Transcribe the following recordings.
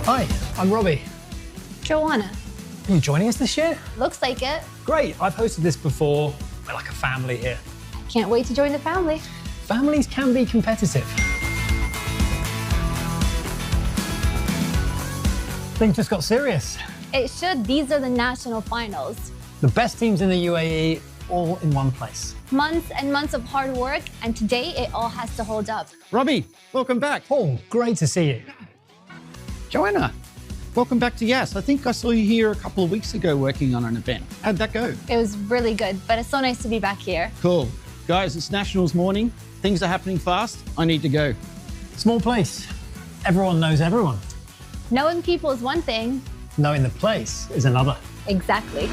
Hi, I'm Robbie. Joanna. Are you joining us this year? Looks like it. Great, I've hosted this before. We're like a family here. Can't wait to join the family. Families can be competitive. Things just got serious. It should. These are the national finals. The best teams in the UAE all in one place. Months and months of hard work, and today it all has to hold up. Robbie, welcome back. Paul, great to see you. Joanna, welcome back to Yas. I think I saw you here a couple of weeks ago working on an event. How'd that go? It was really good, but it's so nice to be back here. Cool. Guys, it's Nationals morning. Things are happening fast. I need to go. Small place. Everyone knows everyone. Knowing people is one thing. Knowing the place is another. Exactly.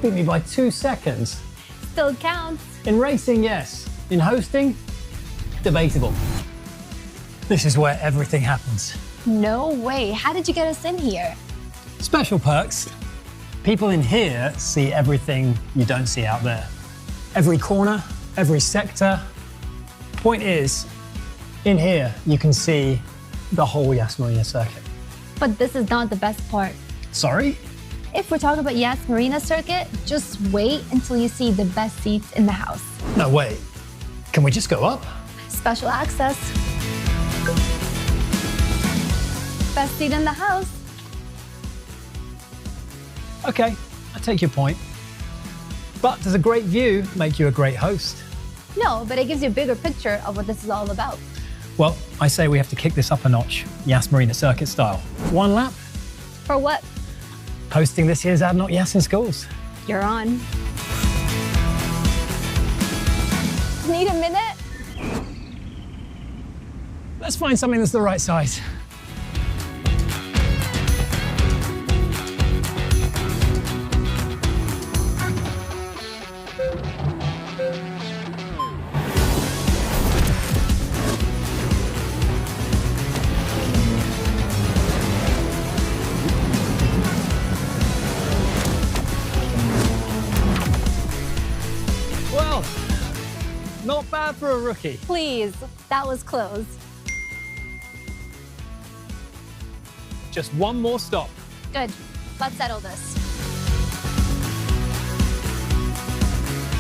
Beat me by 2 seconds. Still counts. In racing, yes. In hosting, debatable. This is where everything happens. No way. How did you get us in here? Special perks. People in here see everything you don't see out there. Every corner, every sector. Point is, in here, you can see the whole Yas Marina circuit. But this is not the best part. Sorry? If we're talking about Yas Marina circuit, just wait until you see the best seats in the house. No, wait. Can we just go up? Special access. Best seat in the house. Okay, I take your point. But does a great view make you a great host? No, but it gives you a bigger picture of what this is all about. Well, I say we have to kick this up a notch, Yas Marina circuit style. 1 lap, For what? hosting this year's ADNOC Yas in schools. You're on. Need a minute? Let's find something that's the right size. Well, not bad for a rookie. Please, that was close. Just one more stop. Good, let's settle this.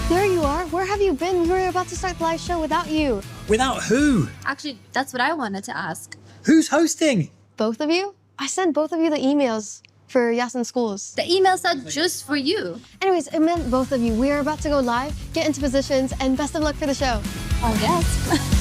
There you are. Where have you been? We were about to start the live show without you. Without who? Actually, that's what I wanted to ask. Who's hosting? Both of you? I sent both of you the emails for Yas in schools. The email said just for you. Anyways, it meant both of you. We are about to go live, get into positions, and best of luck for the show. Oh, yes.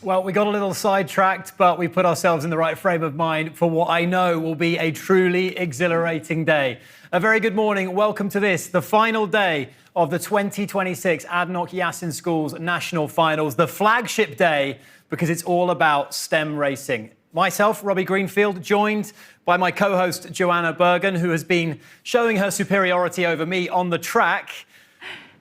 Well, we got a little sidetracked, but we put ourselves in the right frame of mind for what I know will be a truly exhilarating day. A very good morning. Welcome to this, the final day of the 2026 ADNOC Yas in Schools National Finals, the flagship day, because it's all about STEM racing. Myself, Robbie Greenfield, joined by my co-host Joanna Bergen, who has been showing her superiority over me on the track.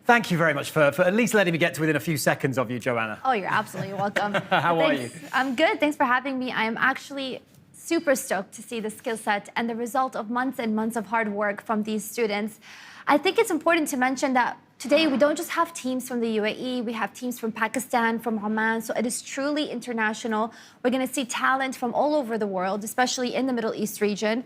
Thank you very much for at least letting me get to within a few seconds of you, Joanna. Oh, you're absolutely welcome. How are you? I'm good. Thanks for having me. I am actually super stoked to see the skill set and the result of months and months of hard work from these students. I think it's important to mention that today we don't just have teams from the UAE, we have teams from Pakistan, from Oman, so it is truly international. We're going to see talent from all over the world, especially in the Middle East region.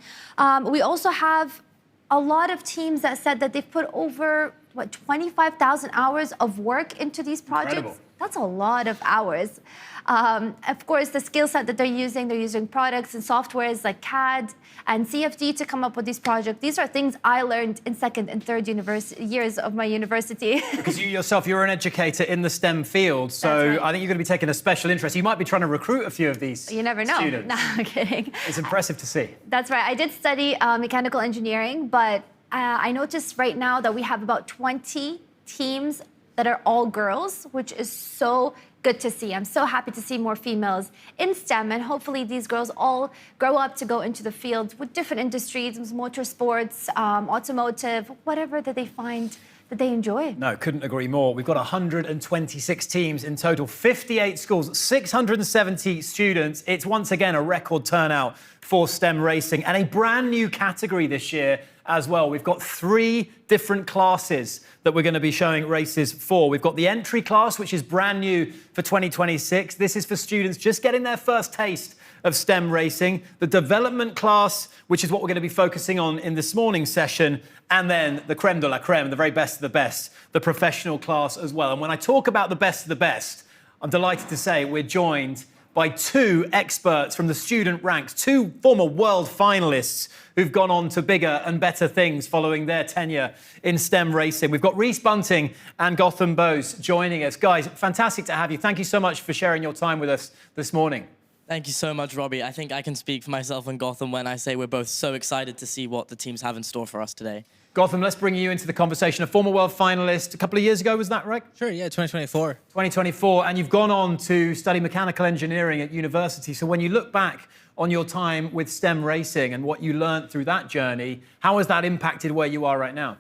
We also have a lot of teams that said that they've put over 25,000 hours of work into these projects. Incredible. That's a lot of hours. Of course, the skill set that they're using products and softwares like CAD and CFD to come up with these projects. These are things I learned in second and third years of my university. Because you yourself, you're an educator in the STEM field, so That's right. I think you're going to be taking a special interest. You might be trying to recruit a few of these You never know. students. No, I'm kidding. It's impressive to see. That's right. I did study mechanical engineering, but I noticed right now that we have about 20 teams that are all girls, which is so good to see. I'm so happy to see more females in STEM, and hopefully these girls all grow up to go into the field with different industries, motorsports, automotive, whatever that they find that they enjoy. No, couldn't agree more. We've got 126 teams in total, 58 schools, 670 students. It's once again a record turnout for STEM racing and a brand new category this year as well. We've got 3 different classes that we're going to be showing races for. We've got the entry class, which is brand new for 2026. This is for students just getting their first taste of STEM racing. The development class, which is what we're going to be focusing on in this morning's session. And then the creme de la creme, the very best of the best, the professional class as well. And when I talk about the best of the best, I'm delighted to say we're joined by 2 experts from the student ranks, 2 former world finalists who've gone on to bigger and better things following their tenure in STEM racing. We've got Rhys Bunting and Gotham Bose joining us. Guys, fantastic to have you. Thank you so much for sharing your time with us this morning. Thank you so much, Robbie. I think I can speak for myself and Gotham when I say we're both so excited to see what the teams have in store for us today. Gotham, let's bring you into the conversation. A former world finalist a couple of years ago, was that right? Sure, yeah, 2024. 2024, and you've gone on to study mechanical engineering at university. So when you look back on your time with STEM racing and what you learned through that journey, how has that impacted where you are right now?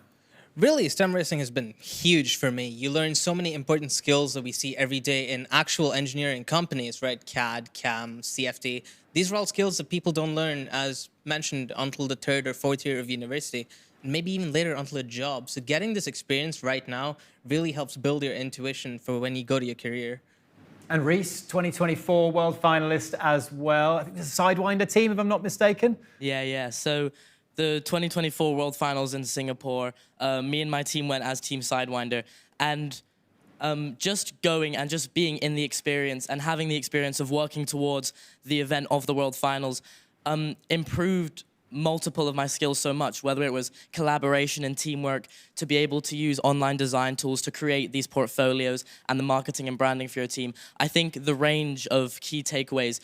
Really, STEM racing has been huge for me. You learn so many important skills that we see every day in actual engineering companies, right? CAD, CAM, CFD. These are all skills that people don't learn, as mentioned, until the 3rd or 4th year of university, and maybe even later until a job. So getting this experience right now really helps build your intuition for when you go to your career. And Rhys, 2024 world finalist as well. I think it's a Sidewinder team, if I'm not mistaken. Yeah. So the 2024 World Finals in Singapore, me and my team went as Team Sidewinder. And just going and just being in the experience and having the experience of working towards the event of the World Finals improved multiple of my skills so much, whether it was collaboration and teamwork, to be able to use online design tools to create these portfolios and the marketing and branding for your team. I think the range of key takeaways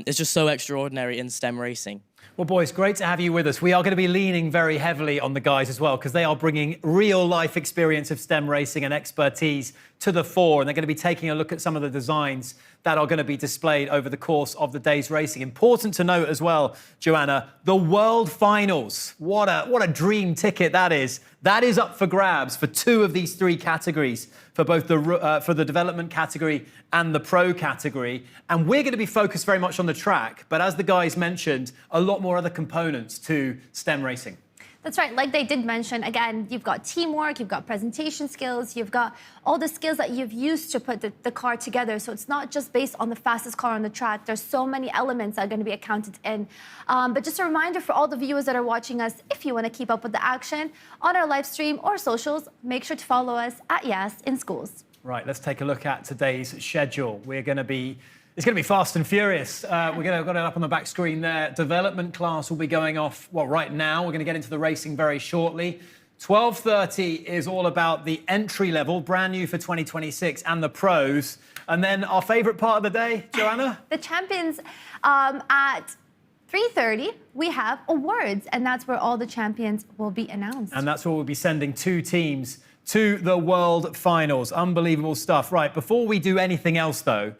is just so extraordinary in STEM racing. Well, boys, great to have you with us. We are going to be leaning very heavily on the guys as well, because they are bringing real-life experience of STEM racing and expertise to the fore, and they're going to be taking a look at some of the designs that are going to be displayed over the course of the day's racing. Important to note as well, Joanna, the World Finals. What a dream ticket that is. That is up for grabs for 2 of these 3 categories, for both for the development category and the pro category. And we're going to be focused very much on the track, but as the guys mentioned, a lot more other components to STEM racing. That's right. Like they did mention, again, you've got teamwork, you've got presentation skills, you've got all the skills that you've used to put the car together. So it's not just based on the fastest car on the track. There's so many elements that are going to be accounted in. But just a reminder for all the viewers that are watching us, if you want to keep up with the action on our live stream or socials, make sure to follow us at Yas in Schools. Right, let's take a look at today's schedule. It's going to be fast and furious. We're going to got it up on the back screen there. Development class will be going off, right now. We're going to get into the racing very shortly. 12:30 is all about the entry level, brand new for 2026, and the pros. And then our favourite part of the day, Joanna? The champions at 3:30, we have awards, and that's where all the champions will be announced. And that's where we'll be sending 2 teams to the World Finals. Unbelievable stuff. Right, before we do anything else, though,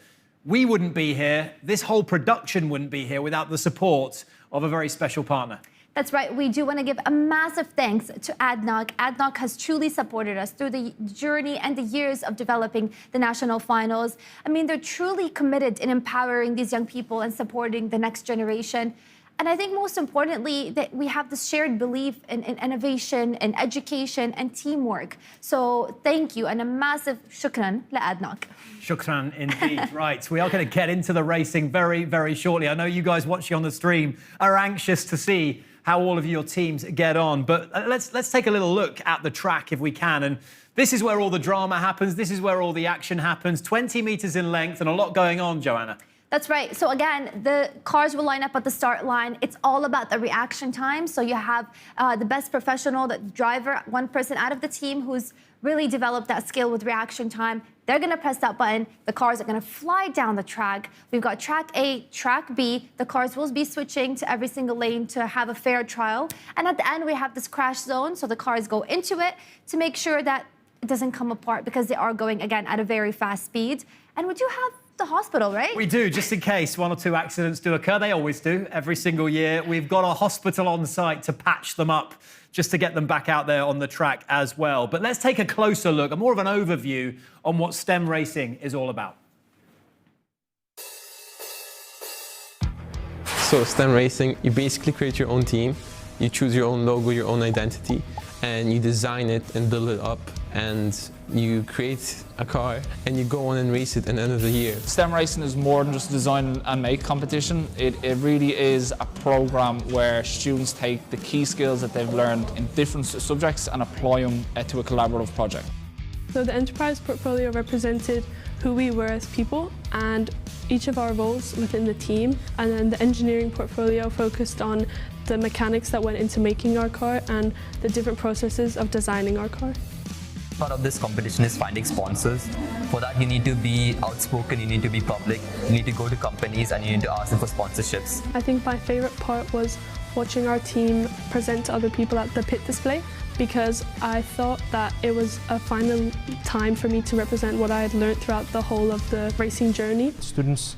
we wouldn't be here, this whole production wouldn't be here without the support of a very special partner. That's right. We do want to give a massive thanks to ADNOC. ADNOC has truly supported us through the journey and the years of developing the national finals. I mean, they're truly committed in empowering these young people and supporting the next generation. And I think most importantly, that we have this shared belief in innovation and education and teamwork. So thank you and a massive shukran la ADNOC. Shukran indeed. Right, we are going to get into the racing very, very shortly. I know you guys watching on the stream are anxious to see how all of your teams get on. But let's take a little look at the track if we can. And this is where all the drama happens. This is where all the action happens. 20 meters in length and a lot going on, Joanna. That's right. So again, the cars will line up at the start line. It's all about the reaction time. So you have the best professional, the driver, one person out of the team who's really developed that skill with reaction time. They're going to press that button. The cars are going to fly down the track. We've got track A, track B. The cars will be switching to every single lane to have a fair trial. And at the end, we have this crash zone. So the cars go into it to make sure that it doesn't come apart because they are going, again, at a very fast speed. And we do have the hospital, right? We do, just in case one or two accidents do occur. They always do, every single year. We've got a hospital on site to patch them up, just to get them back out there on the track as well. But let's take a closer look, a more of an overview on what STEM racing is all about. So STEM racing, you basically create your own team, you choose your own logo, your own identity, and you design it and build it up, and you create a car and you go on and race it at the end of the year. STEM racing is more than just a design and make competition. It really is a program where students take the key skills that they've learned in different subjects and apply them to a collaborative project. So the enterprise portfolio represented who we were as people and each of our roles within the team, and then the engineering portfolio focused on the mechanics that went into making our car and the different processes of designing our car. Part of this competition is finding sponsors. For that, you need to be outspoken, you need to be public, you need to go to companies and you need to ask them for sponsorships. I think my favourite part was watching our team present to other people at the pit display, because I thought that it was a final time for me to represent what I had learned throughout the whole of the racing journey. Students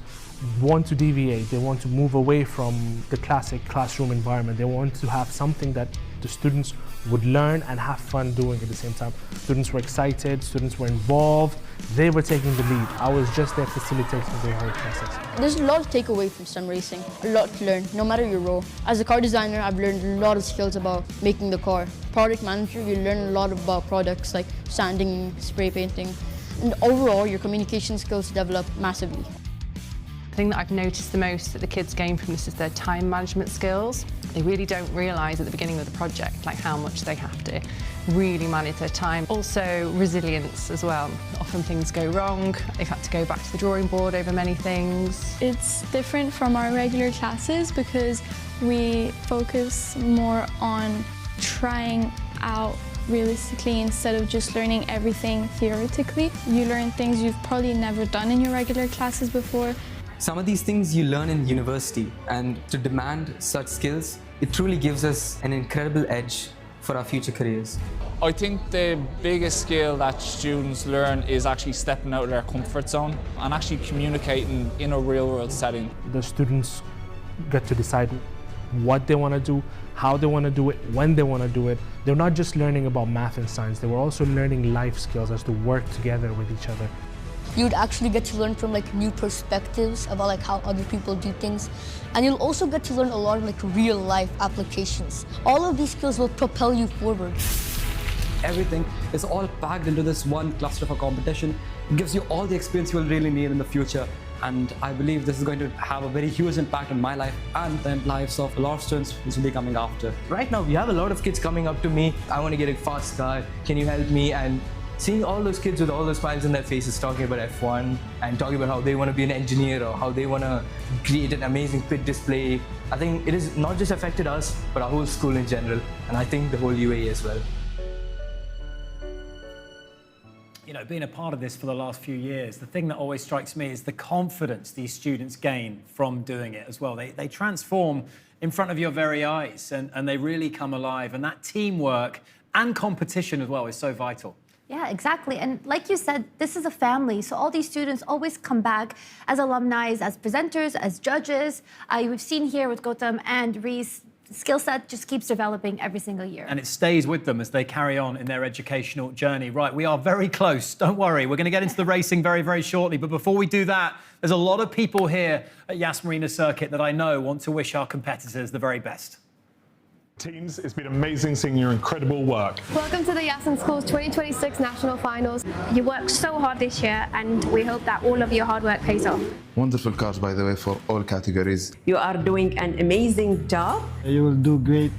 want to deviate, they want to move away from the classic classroom environment. They want to have something that the students would learn and have fun doing at the same time. Students were excited, students were involved, they were taking the lead. I was just there facilitating the whole process. There's a lot to take away from STEM racing, a lot to learn, no matter your role. As a car designer, I've learned a lot of skills about making the car. Product manager, you learn a lot about products like sanding, spray painting, and overall your communication skills develop massively. The thing that I've noticed the most that the kids gain from this is their time management skills. They really don't realise at the beginning of the project like how much they have to really manage their time. Also resilience as well. Often things go wrong. They've had to go back to the drawing board over many things. It's different from our regular classes because we focus more on trying out realistically instead of just learning everything theoretically. You learn things you've probably never done in your regular classes before. Some of these things you learn in university, and to demand such skills, it truly gives us an incredible edge for our future careers. I think the biggest skill that students learn is actually stepping out of their comfort zone and actually communicating in a real-world setting. The students get to decide what they want to do, how they want to do it, when they want to do it. They're not just learning about math and science, they were also learning life skills as to work together with each other. You'd actually get to learn from new perspectives about how other people do things. And you'll also get to learn a lot of real life applications. All of these skills will propel you forward. Everything is all packed into this one cluster of a competition. It gives you all the experience you will really need in the future. And I believe this is going to have a very huge impact on my life and the lives of a lot of students which will be coming after. Right now, we have a lot of kids coming up to me. I want to get a fast car. Can you help me? And seeing all those kids with all those smiles on their faces talking about F1 and talking about how they want to be an engineer or how they want to create an amazing pit display, I think it has not just affected us, but our whole school in general, and I think the whole UAE as well. You know, being a part of this for the last few years, the thing that always strikes me is the confidence these students gain from doing it as well. They transform in front of your very eyes and they really come alive, and that teamwork and competition as well is so vital. Yeah, exactly. And like you said, this is a family. So all these students always come back as alumni, as presenters, as judges. We've seen here with Gautam and Reese, the skill set just keeps developing every single year. And it stays with them as they carry on in their educational journey. Right, we are very close. Don't worry. We're going to get into the racing very, very shortly. But before we do that, there's a lot of people here at Yas Marina Circuit that I know want to wish our competitors the very best. Teams, it's been amazing seeing your incredible work. Welcome to the Yas Schools 2026 National Finals. You worked so hard this year and we hope that all of your hard work pays off. Wonderful cars, by the way, for all categories. You are doing an amazing job. You will do great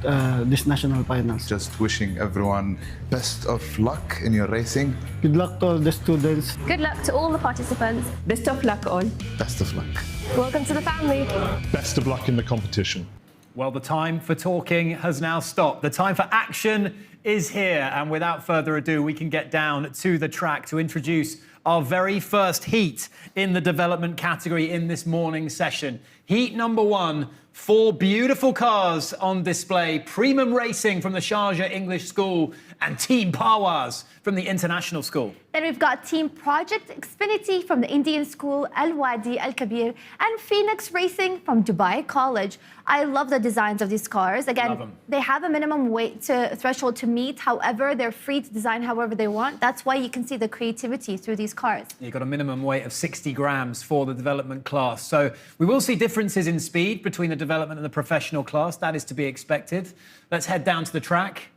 this national finals. Just wishing everyone best of luck in your racing. Good luck to all the students. Good luck to all the participants. Best of luck all. Best of luck. Welcome to the family. Best of luck in the competition. Well, the time for talking has now stopped. The time for action is here. And without further ado, we can get down to the track to introduce our very first heat in the development category in this morning session. Heat number 1 4 beautiful cars on display. Premium Racing from the Sharjah English School and Team Parwaz from the International School. Then we've got Team Project Xfinity from the Indian School, Al Wadi, Al Kabir, and Phoenix Racing from Dubai College. I love the designs of these cars. Again, they have a minimum weight threshold to meet. However, they're free to design however they want. That's why you can see the creativity through these cars. You've got a minimum weight of 60 grams for the development class. So we will see differences in speed between the development and the professional class. That is to be expected. Let's head down to the track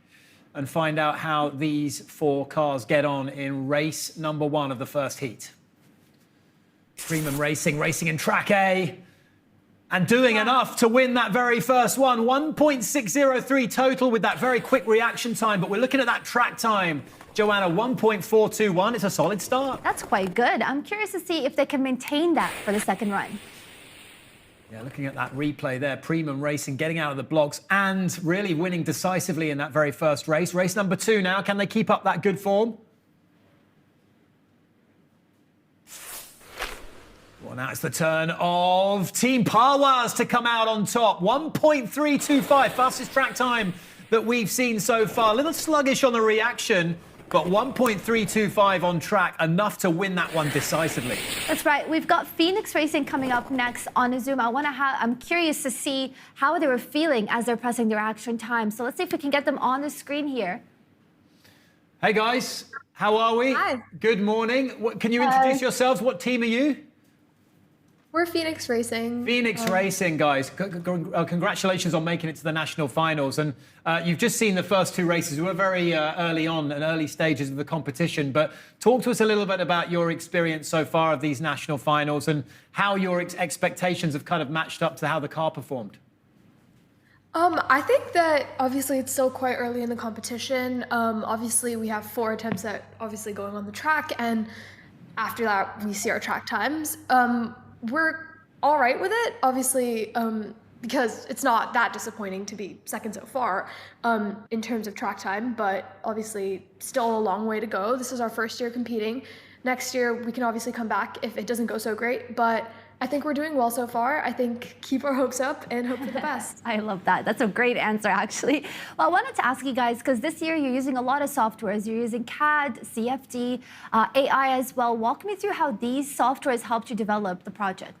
and find out how these 4 cars get on in race number 1 of the first heat. Premium Racing, racing in track A, and doing enough to win that very first one. 1.603 total with that very quick reaction time, but we're looking at that track time. Joanna, 1.421, it's a solid start. That's quite good. I'm curious to see if they can maintain that for the second run. Yeah, looking at that replay there, Premium Racing getting out of the blocks and really winning decisively in that very first race. Race number 2 now, can they keep up that good form? Well, now it's the turn of Team Parwaz to come out on top. 1.325, fastest track time that we've seen so far. A little sluggish on the reaction, but 1.325 on track, enough to win that one decisively. That's right. We've got Phoenix Racing coming up next on Zoom. I'm curious to see how they were feeling as they're pressing their action time. So let's see if we can get them on the screen here. Hey guys, how are we? Hi. Good morning. Can you introduce yourselves? What team are you? We're Phoenix Racing. Phoenix Racing, guys. Congratulations on making it to the national finals. And you've just seen the first 2 races. We were very early on and early stages of the competition. But talk to us a little bit about your experience so far of these national finals and how your expectations have kind of matched up to how the car performed. I think that obviously it's still quite early in the competition. Obviously, we have 4 attempts at obviously going on the track. And after that, we see our track times. We're all right with it, obviously, because it's not that disappointing to be second so far in terms of track time, but obviously still a long way to go. This is our first year competing. Next year, we can obviously come back if it doesn't go so great, but I think we're doing well so far. I think keep our hopes up and hope for the best. I love that. That's a great answer, actually. Well, I wanted to ask you guys, because this year you're using a lot of softwares. You're using CAD, CFD, AI as well. Walk me through how these softwares helped you develop the project.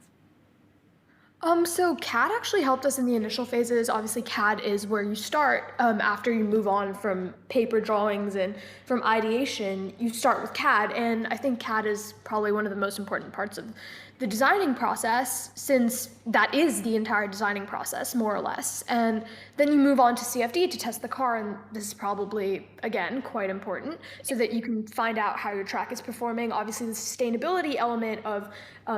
So CAD actually helped us in the initial phases. Obviously, CAD is where you start after you move on from paper drawings and from ideation. You start with CAD, and I think CAD is probably one of the most important parts of the designing process, since that is the entire designing process, more or less. And then you move on to CFD to test the car, and this is probably, again, quite important, so that you can find out how your track is performing. Obviously, the sustainability element of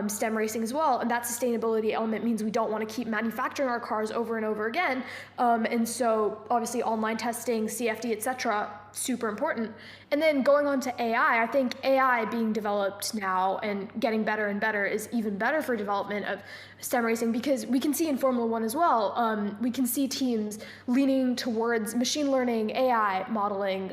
STEM racing as well, and that sustainability element means we don't want to keep manufacturing our cars over and over again. And so, obviously, online testing, CFD, etc., super important. And then going on to AI, I think AI being developed now and getting better and better is even better for development of STEM racing, because we can see in Formula 1 as well, we can see teams leaning towards machine learning, AI modeling,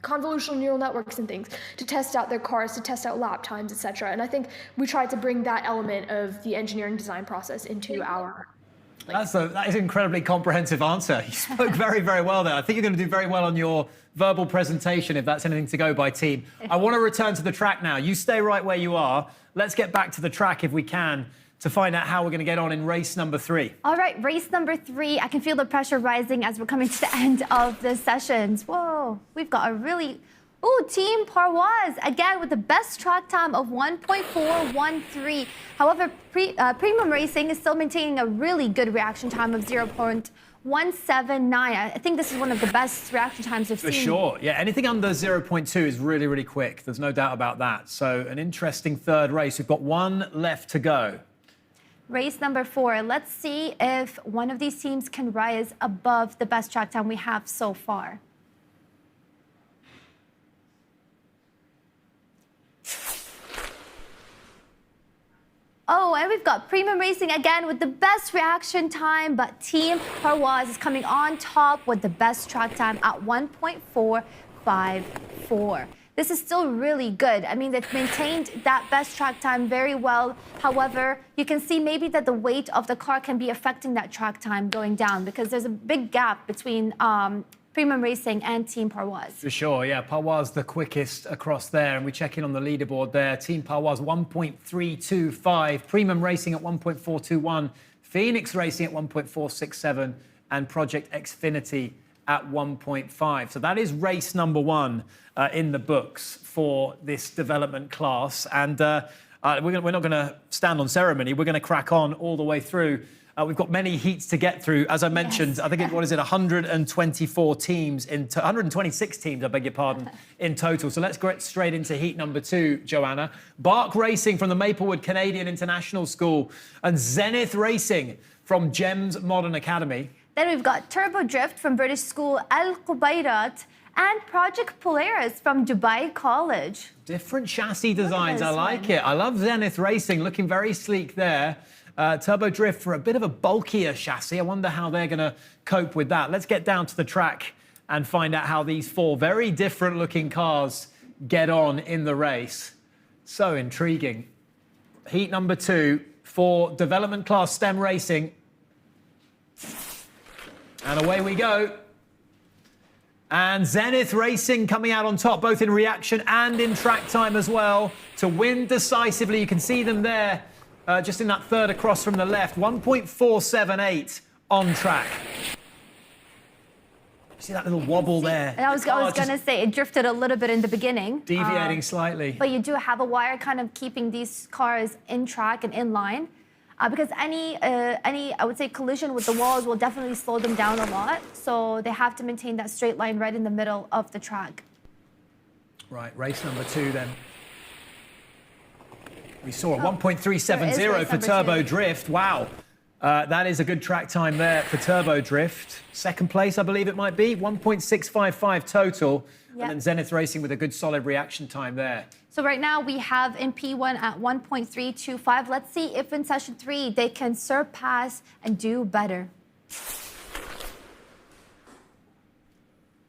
convolutional neural networks and things to test out their cars, to test out lap times, etc. And I think we tried to bring that element of the engineering design process into our... That is an incredibly comprehensive answer. You spoke very, very well there. I think you're going to do very well on your verbal presentation, if that's anything to go by, team. I want to return to the track now. You stay right where you are. Let's get back to the track if we can to find out how we're going to get on in race number 3. All right, race number 3. I can feel the pressure rising as we're coming to the end of the sessions. Whoa, we've got a really... Ooh, Team Parwaz, again, with the best track time of 1.413. However, Premium Racing is still maintaining a really good reaction time of 0.179. I think this is one of the best reaction times we've seen. For sure. Yeah, anything under 0.2 is really, really quick. There's no doubt about that. So an interesting third race. We've got 1 left to go. Race number 4. Let's see if one of these teams can rise above the best track time we have so far. Oh, and we've got Premium Racing again with the best reaction time, but Team Parwaz is coming on top with the best track time at 1.454. this is still really good. I mean, they've maintained that best track time very well. However, you can see maybe that the weight of the car can be affecting that track time going down because there's a big gap between Premium Racing and Team Parwaz. For sure, yeah. Parwaz the quickest across there, and we check in on the leaderboard there. Team Parwaz 1.325, Premium Racing at 1.421, Phoenix Racing at 1.467, and Project Xfinity at 1.5. So that is race number 1 in the books for this development class. And we're not going to stand on ceremony. We're going to crack on all the way through. We've got many heats to get through. As I mentioned, I think, 124 teams, 126 teams, I beg your pardon, in total. So let's get straight into heat number 2, Joanna. Bark Racing from the Maplewood Canadian International School and Zenith Racing from GEMS Modern Academy. Then we've got Turbo Drift from British school Al Qubayrat and Project Polaris from Dubai College. Different chassis designs, I like it. I love Zenith Racing, looking very sleek there. Turbo Drift for a bit of a bulkier chassis. I wonder how they're going to cope with that. Let's get down to the track and find out how these 4 very different looking cars get on in the race. So intriguing. Heat number 2 for development class STEM racing. And away we go. And Zenith Racing coming out on top, both in reaction and in track time as well, to win decisively. You can see them there. Just in that third across from the left, 1.478 on track. See that little wobble there? And I was going to say, it drifted a little bit in the beginning. Deviating slightly. But you do have a wire kind of keeping these cars in track and in line. Because any, I would say, collision with the walls will definitely slow them down a lot. So they have to maintain that straight line right in the middle of the track. Right, race number 2 then. We saw a 1.370 for Turbo Drift. Wow. That is a good track time there for Turbo Drift. Second place, I believe it might be. 1.655 total. Yep. And then Zenith Racing with a good solid reaction time there. So right now we have in P1 at 1.325. Let's see if in session 3 they can surpass and do better.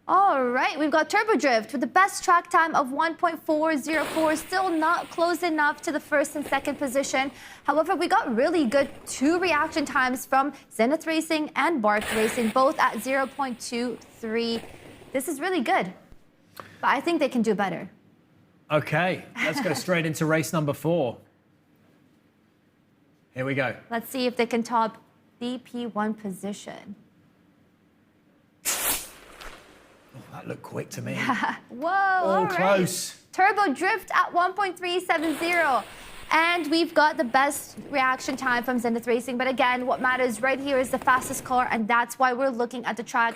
All right, we've got Turbo Drift with the best track time of 1.404, still not close enough to the first and second position. However, we got really good 2 reaction times from Zenith Racing and Bark Racing, both at 0.23. This is really good, but I think they can do better. Okay, let's go straight into race number 4. Here we go. Let's see if they can top the P1 position. That looked quick to me. Whoa, all right. Close. Turbo Drift at 1.370. And we've got the best reaction time from Zenith Racing. But again, what matters right here is the fastest car, and that's why we're looking at the track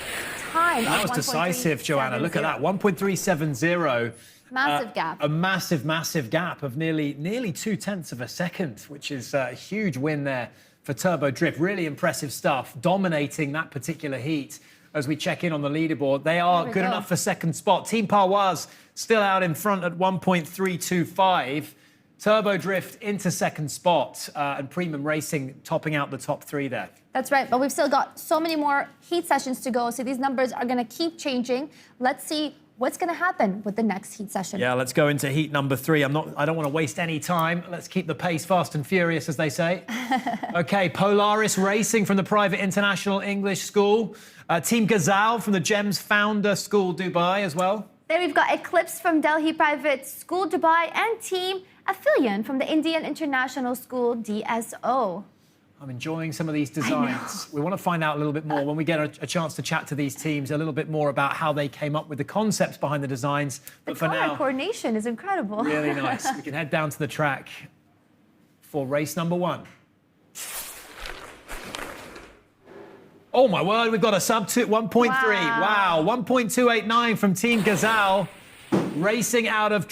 time. That was decisive, Joanna. Look at that, 1.370. Massive gap. A massive, massive gap of nearly 0.2 of a second, which is a huge win there for Turbo Drift. Really impressive stuff, dominating that particular heat. As we check in on the leaderboard, they are good enough for second spot. Team Parwaz still out in front at 1.325. Turbo Drift into second spot, and Premium Racing topping out the top 3 there. That's right, but we've still got so many more heat sessions to go, so these numbers are going to keep changing. Let's see what's going to happen with the next heat session. Yeah, let's go into heat number 3. I don't want to waste any time. Let's keep the pace fast and furious, as they say. Okay, Polaris Racing from the Private International English School. Team Ghazal from the GEMS Founder School Dubai as well. Then we've got Eclipse from Delhi Private School Dubai and Team Affilian from the Indian International School DSO. I'm enjoying some of these designs. We want to find out a little bit more when we get a chance to chat to these teams, a little bit more about how they came up with the concepts behind the designs. But for now, coordination is incredible. Really nice. We can head down to the track for race number 1. Oh my word, we've got a sub 1.3. Wow, 1.289 from Team Ghazal. Racing out of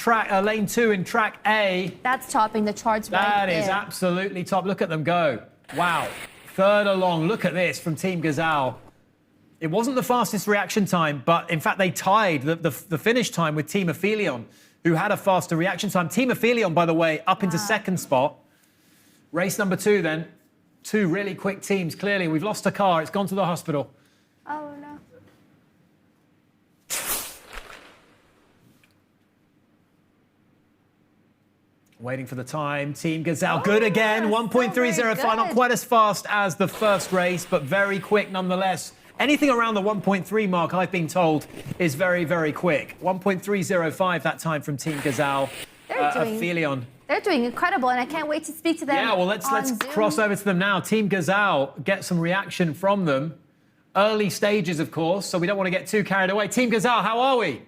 lane 2 in track A. That's topping the charts right there. That is absolutely top. Look at them go. Wow. Third along. Look at this from Team Ghazal. It wasn't the fastest reaction time, but in fact, they tied the finish time with Team Affilion, who had a faster reaction time. Team Affilion, by the way, up into second spot. Race number 2 then. 2 really quick teams. Clearly, we've lost a car. It's gone to the hospital. Oh, no. Waiting for the time. Team Gazelle, good again. 1.305, not quite as fast as the first race, but very quick nonetheless. Anything around the 1.3 mark, I've been told, is very, very quick. 1.305 that time from Team Gazelle. Aphelion. They're doing incredible, and I can't wait to speak to them. Yeah, well, let's cross over to them now. Team Gazelle, get some reaction from them. Early stages, of course, so we don't want to get too carried away. Team Gazelle, how are we?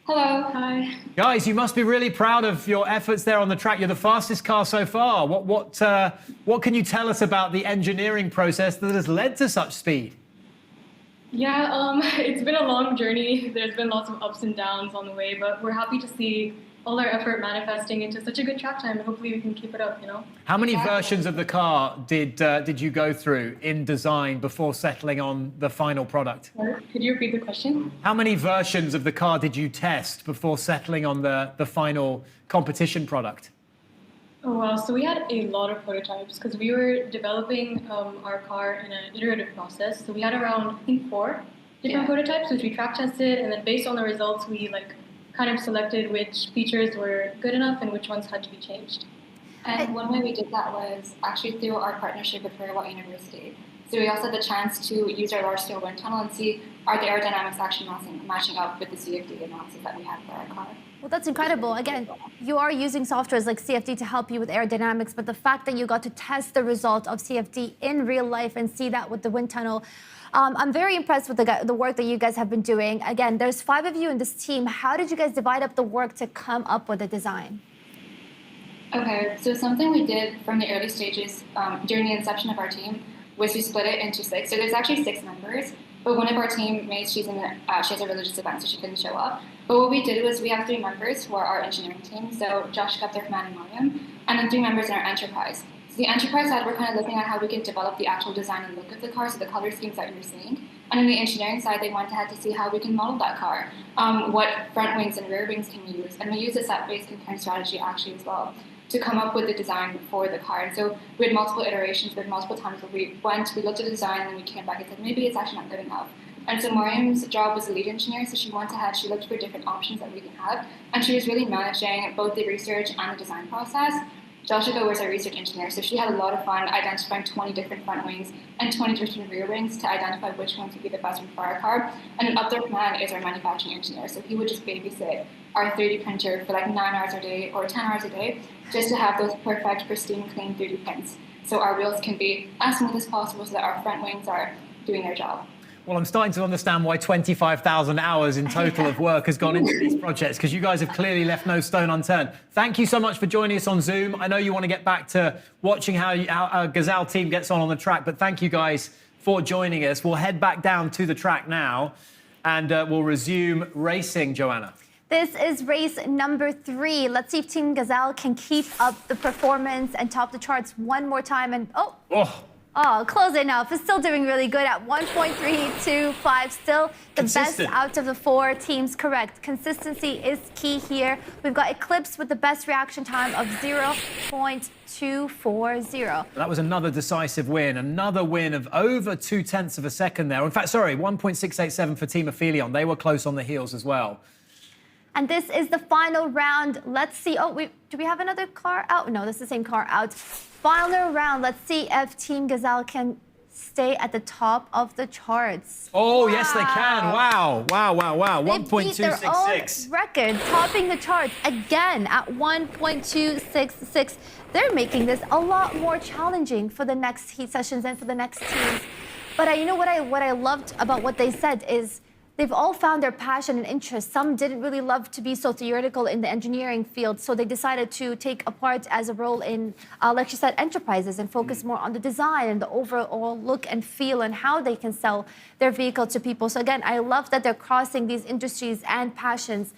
Hello. Hi. Guys, you must be really proud of your efforts there on the track. You're the fastest car so far. What can you tell us about the engineering process that has led to such speed? Yeah, it's been a long journey. There's been lots of ups and downs on the way, but we're happy to see all our effort manifesting into such a good track time, and hopefully we can keep it up, you know? How many versions of the car did you go through in design before settling on the final product? Could you repeat the question? How many versions of the car did you test before settling on the final competition product? Oh, wow. So we had a lot of prototypes because we were developing our car in an iterative process. So we had around, I think, 4 different prototypes, which we track tested, and then based on the results, we kind of selected which features were good enough and which ones had to be changed. And one way we did that was actually through our partnership with Formula University. So we also had the chance to use our large-scale wind tunnel and see are the aerodynamics actually matching up with the CFD analysis that we had for our car. Well, that's incredible. Again, you are using softwares like CFD to help you with aerodynamics, but the fact that you got to test the result of CFD in real life and see that with the wind tunnel, I'm very impressed with the work that you guys have been doing. Again, there's 5 of you in this team. How did you guys divide up the work to come up with a design? Okay, so something we did from the early stages during the inception of our team was we split it into 6. So there's actually 6 members, but one of our teammates, she has a religious event, so she couldn't show up. But what we did was we have 3 members who are our engineering team, so Josh, Abdurrahman, and Mariam, and then 3 members in our enterprise. So the enterprise side, we're kind of looking at how we can develop the actual design and look of the car, so the color schemes that you're seeing. And on the engineering side, they went ahead to see how we can model that car, what front wings and rear wings can we use. And we use a set-based concurrent strategy actually as well to come up with the design for the car. And so we had multiple iterations, we had multiple times where we looked at the design, and then we came back and said, maybe it's actually not good enough. And so Mariam's job was the lead engineer, so she went ahead, she looked for different options that we can have, and she was really managing both the research and the design process. Joshua was our research engineer, so she had a lot of fun identifying 20 different front wings and 20 different rear wings to identify which ones would be the best one for our car. And then Abdurrahman is our manufacturing engineer, so he would just babysit our 3D printer for 9 hours a day or 10 hours a day just to have those perfect, pristine, clean 3D prints. So our wheels can be as smooth as possible so that our front wings are doing their job. Well, I'm starting to understand why 25,000 hours in total of work has gone into these projects, because you guys have clearly left no stone unturned. Thank you so much for joining us on Zoom. I know you want to get back to watching how our Gazelle team gets on the track, but thank you guys for joining us. We'll head back down to the track now, and we'll resume racing, Joanna. This is race number 3. Let's see if Team Gazelle can keep up the performance and top the charts one more time. And close enough. It's still doing really good at 1.325. Still the best out of the 4 teams. Correct. Consistency is key here. We've got Eclipse with the best reaction time of 0.240. That was another decisive win. Another win of over 0.2 of a second there. In fact, sorry, 1.687 for Team Aphelion. They were close on the heels as well. And this is the final round. Let's see. Oh, do we have another car out? No, this is the same car out. Final round. Let's see if Team Gazelle can stay at the top of the charts. Oh, yes, they can. Wow. 1.266. Their own record, topping the charts again at 1.266. They're making this a lot more challenging for the next heat sessions and for the next teams. But you know what I loved about what they said is they've all found their passion and interest. Some didn't really love to be so theoretical in the engineering field, so they decided to take a part as a role in, like you said, enterprises and focus more on the design and the overall look and feel and how they can sell their vehicle to people. So again, I love that they're crossing these industries and passions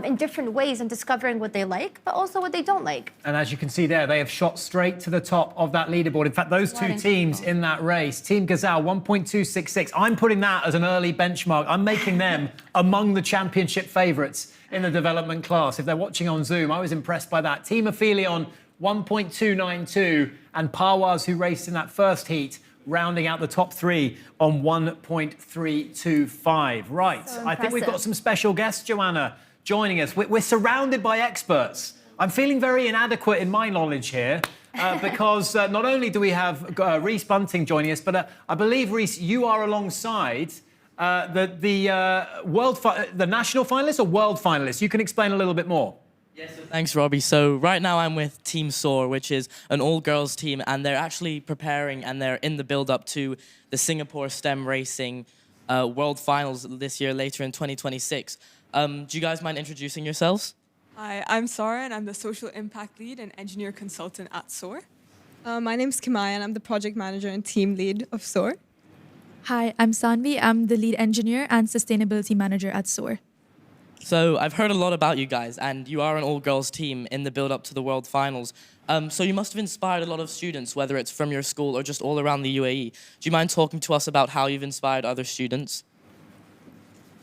in different ways and discovering what they like, but also what they don't like. And as you can see there, they have shot straight to the top of that leaderboard. In fact, those 2 teams in that race, Team Gazelle, 1.266. I'm putting that as an early benchmark. I'm making them among the championship favourites in the development class. If they're watching on Zoom, I was impressed by that. Team Aphelion, 1.292, and Parwaz, who raced in that first heat, rounding out the top 3 on 1.325. Right, So I think we've got some special guests, Joanna, joining us. We're surrounded by experts. I'm feeling very inadequate in my knowledge here because not only do we have Reese Bunting joining us, but I believe, Reese, you are alongside the national finalists or world finalists. You can explain a little bit more. Yes, thanks, Robbie. So right now I'm with Team SOAR, which is an all-girls team, and they're actually preparing and they're in the build-up to the Singapore STEM Racing World Finals this year, later in 2026. Do you guys mind introducing yourselves? Hi, I'm Sara, and I'm the Social Impact Lead and Engineer Consultant at SOAR. My name's Kimaya, and I'm the Project Manager and Team Lead of SOAR. Hi, I'm Sanvi. I'm the Lead Engineer and Sustainability Manager at SOAR. So I've heard a lot about you guys, and you are an all-girls team in the build-up to the World Finals. So you must have inspired a lot of students, whether it's from your school or just all around the UAE. Do you mind talking to us about how you've inspired other students?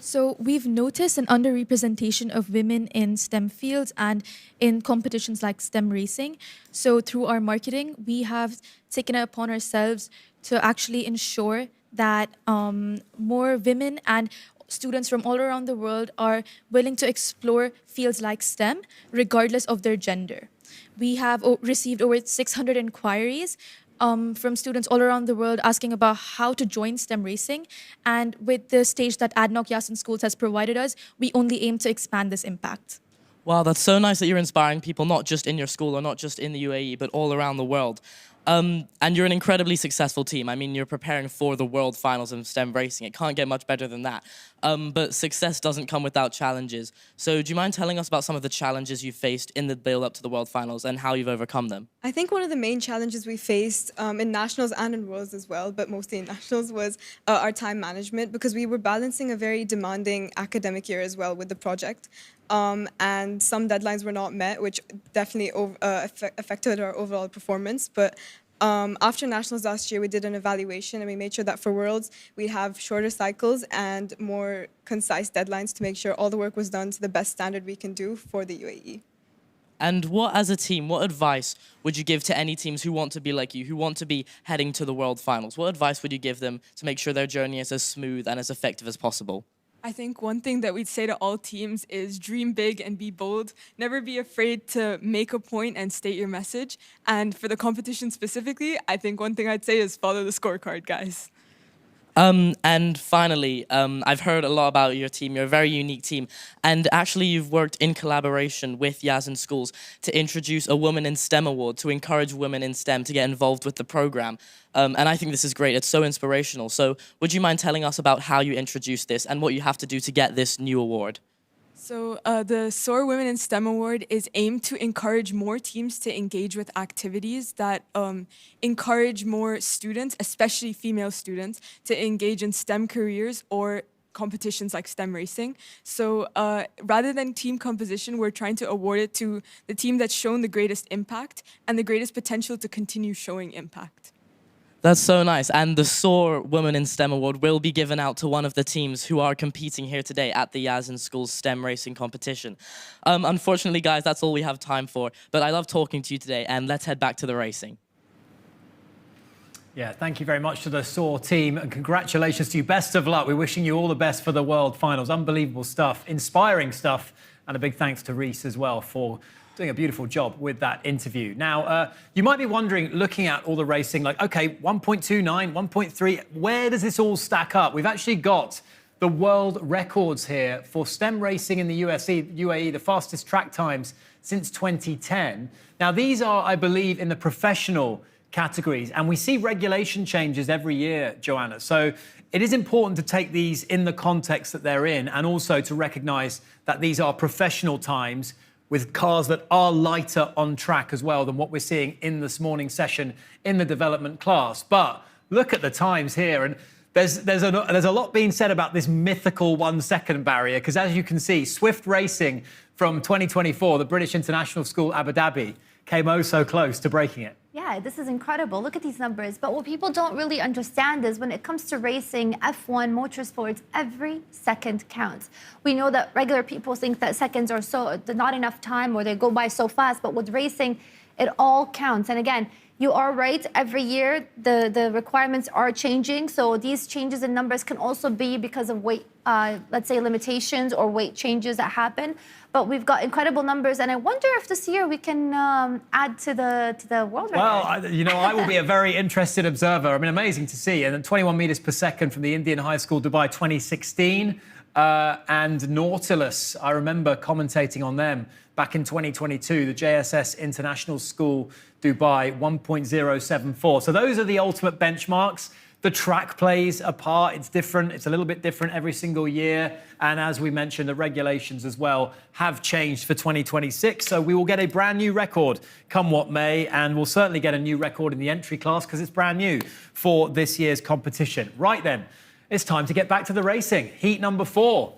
So we've noticed an underrepresentation of women in STEM fields and in competitions like STEM racing. So through our marketing, we have taken it upon ourselves to actually ensure that more women and students from all around the world are willing to explore fields like STEM, regardless of their gender. We have received over 600 inquiries from students all around the world asking about how to join STEM racing. And with the stage that ADNOC Yas in schools has provided us, we only aim to expand this impact. Wow, that's so nice that you're inspiring people, not just in your school or not just in the UAE, but all around the world. And you're an incredibly successful team. I mean, you're preparing for the World Finals of STEM racing. It can't get much better than that. But success doesn't come without challenges. So do you mind telling us about some of the challenges you faced in the build-up to the World Finals and how you've overcome them? I think one of the main challenges we faced in nationals and in worlds as well, but mostly in nationals, was our time management, because we were balancing a very demanding academic year as well with the project. And some deadlines were not met, which definitely affected our overall performance. But after nationals last year, we did an evaluation and we made sure that for worlds, we'd have shorter cycles and more concise deadlines to make sure all the work was done to the best standard we can do for the UAE. And what, as a team, what advice would you give to any teams who want to be like you, who want to be heading to the World Finals? What advice would you give them to make sure their journey is as smooth and as effective as possible? I think one thing that we'd say to all teams is dream big and be bold. Never be afraid to make a point and state your message. And for the competition specifically, I think one thing I'd say is follow the scorecard, guys. And finally, I've heard a lot about your team. You're a very unique team. And actually, you've worked in collaboration with Yas in schools to introduce a Women in STEM award to encourage women in STEM to get involved with the program. And I think this is great. It's so inspirational. So would you mind telling us about how you introduced this and what you have to do to get this new award? So the SOAR Women in STEM Award is aimed to encourage more teams to engage with activities that encourage more students, especially female students, to engage in STEM careers or competitions like STEM racing. So rather than team composition, we're trying to award it to the team that's shown the greatest impact and the greatest potential to continue showing impact. That's so nice. And the SOAR Women in STEM Award will be given out to one of the teams who are competing here today at the Yas in Schools STEM Racing competition. Unfortunately, guys, that's all we have time for. But I love talking to you today, and let's head back to the racing. Yeah, thank you very much to the SOAR team, and congratulations to you. Best of luck. We're wishing you all the best for the World Finals. Unbelievable stuff, inspiring stuff, and a big thanks to Reese as well for doing a beautiful job with that interview. Now, you might be wondering, looking at all the racing, like, okay, 1.29, 1.3, where does this all stack up? We've actually got the world records here for STEM racing in the UAE, the fastest track times since 2010. Now, these are, I believe, in the professional categories, and we see regulation changes every year, Joanna. So it is important to take these in the context that they're in, and also to recognize that these are professional times with cars that are lighter on track as well than what we're seeing in this morning's session in the development class. But look at the times here, and there's a lot being said about this mythical 1 second barrier, because as you can see, Swift Racing from 2024, the British International School Abu Dhabi, came oh so close to breaking it. Yeah, this is incredible. Look at these numbers. But what people don't really understand is when it comes to racing, F1, motorsports, every second counts. We know that regular people think that seconds are not enough time or they go by so fast. But with racing, it all counts. And again, You are right. Every year, the requirements are changing. So these changes in numbers can also be because of weight, let's say, limitations or weight changes that happen. But we've got incredible numbers, and I wonder if this year we can add to the world record. Well, I will be a very interested observer. I mean, amazing to see. And 21 meters per second from the Indian High School Dubai 2016. And Nautilus, I remember commentating on them back in 2022, the JSS International School Dubai 1.074. So those are the ultimate benchmarks. The track plays a part. It's different. It's a little bit different every single year. And as we mentioned, the regulations as well have changed for 2026. So we will get a brand new record come what may. And we'll certainly get a new record in the entry class because it's brand new for this year's competition. Right then, it's time to get back to the racing. Heat number 4.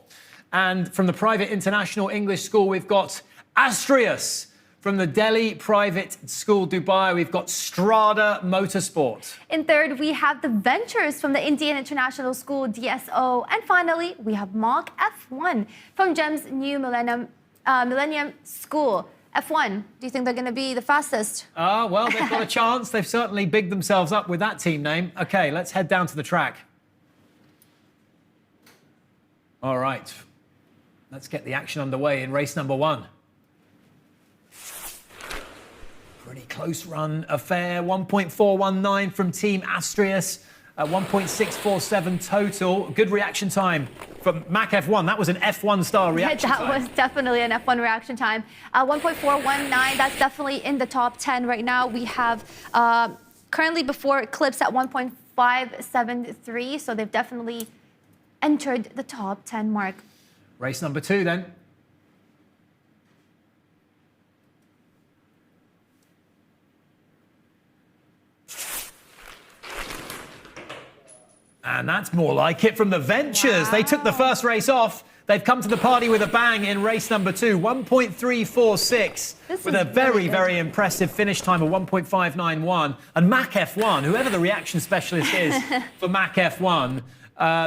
And from the private international English school, we've got Astrius. From the Delhi Private School Dubai, we've got Strada Motorsport. In third, we have the Ventures from the Indian International School, DSO. And finally, we have Mock F1 from GEM's new Millennium School. F1, do you think they're going to be the fastest? Well, they've got a chance. They've certainly bigged themselves up with that team name. OK, let's head down to the track. All right, let's get the action underway in race number 1. Pretty close run affair, 1.419 from Team Astrius, 1.647 total. Good reaction time from Mac F1. That was an F1 style reaction time. That was definitely an F1 reaction time. 1.419, that's definitely in the top 10 right now. We have currently before clips at 1.573, so they've definitely entered the top 10 mark. Race number 2 then. And that's more like it from the Ventures. Wow. They took the first race off. They've come to the party with a bang in race number 2, 1.346, with a very, very impressive finish time of 1.591. And Mac F1, whoever the reaction specialist is for Mac F1,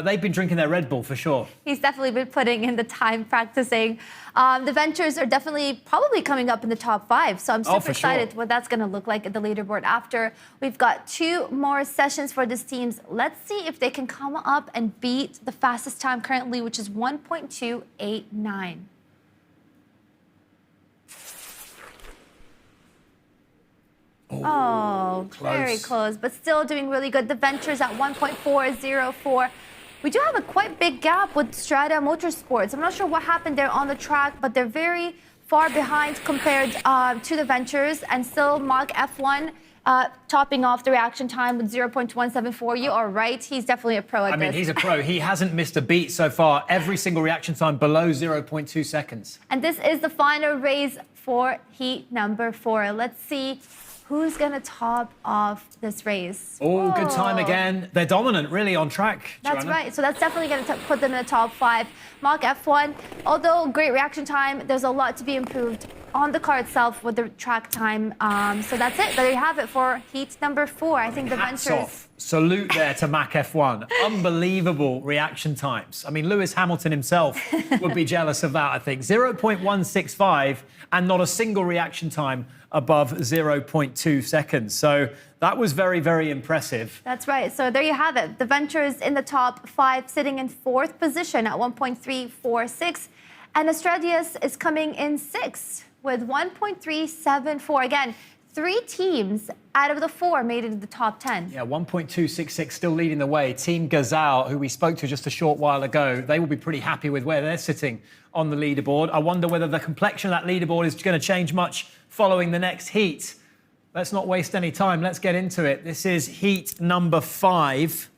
they've been drinking their Red Bull for sure. He's definitely been putting in the time practicing. The Ventures are definitely probably coming up in the top 5. So I'm super excited what that's going to look like at the leaderboard after. We've got 2 more sessions for these teams. Let's see if they can come up and beat the fastest time currently, which is 1.289. Oh, very close, but still doing really good. The Ventures at 1.404. We do have a quite big gap with Strada Motorsports. I'm not sure what happened there on the track, but they're very far behind compared to the Ventures. And still, Mark F1 topping off the reaction time with 0.174. You are right. He's definitely a pro at this. I mean, he's a pro. He hasn't missed a beat so far. Every single reaction time below 0.2 seconds. And this is the final race for heat number 4. Let's see who's going to top off this race. Oh, good time again. They're dominant, really, on track, That's Joanna. right. So that's definitely going to put them in the top 5. Mark F1, although great reaction time, there's a lot to be improved on the car itself with the track time. So that's it. There you have it for heat number 4. I think the Hats Ventures... off. Salute there to Mac F1. Unbelievable reaction times. I mean, Lewis Hamilton himself would be jealous of that, I think. 0.165 and not a single reaction time above 0.2 seconds. So that was very, very impressive. That's right. So there you have it. The Ventures in the top 5, sitting in 4th position at 1.346. And Astrius is coming in 6th with 1.374. Again, 3 teams out of the 4 made it to the top 10. Yeah, 1.266 still leading the way. Team Gazal, who we spoke to just a short while ago, they will be pretty happy with where they're sitting on the leaderboard. I wonder whether the complexion of that leaderboard is going to change much following the next heat. Let's not waste any time. Let's get into it. This is heat number 5.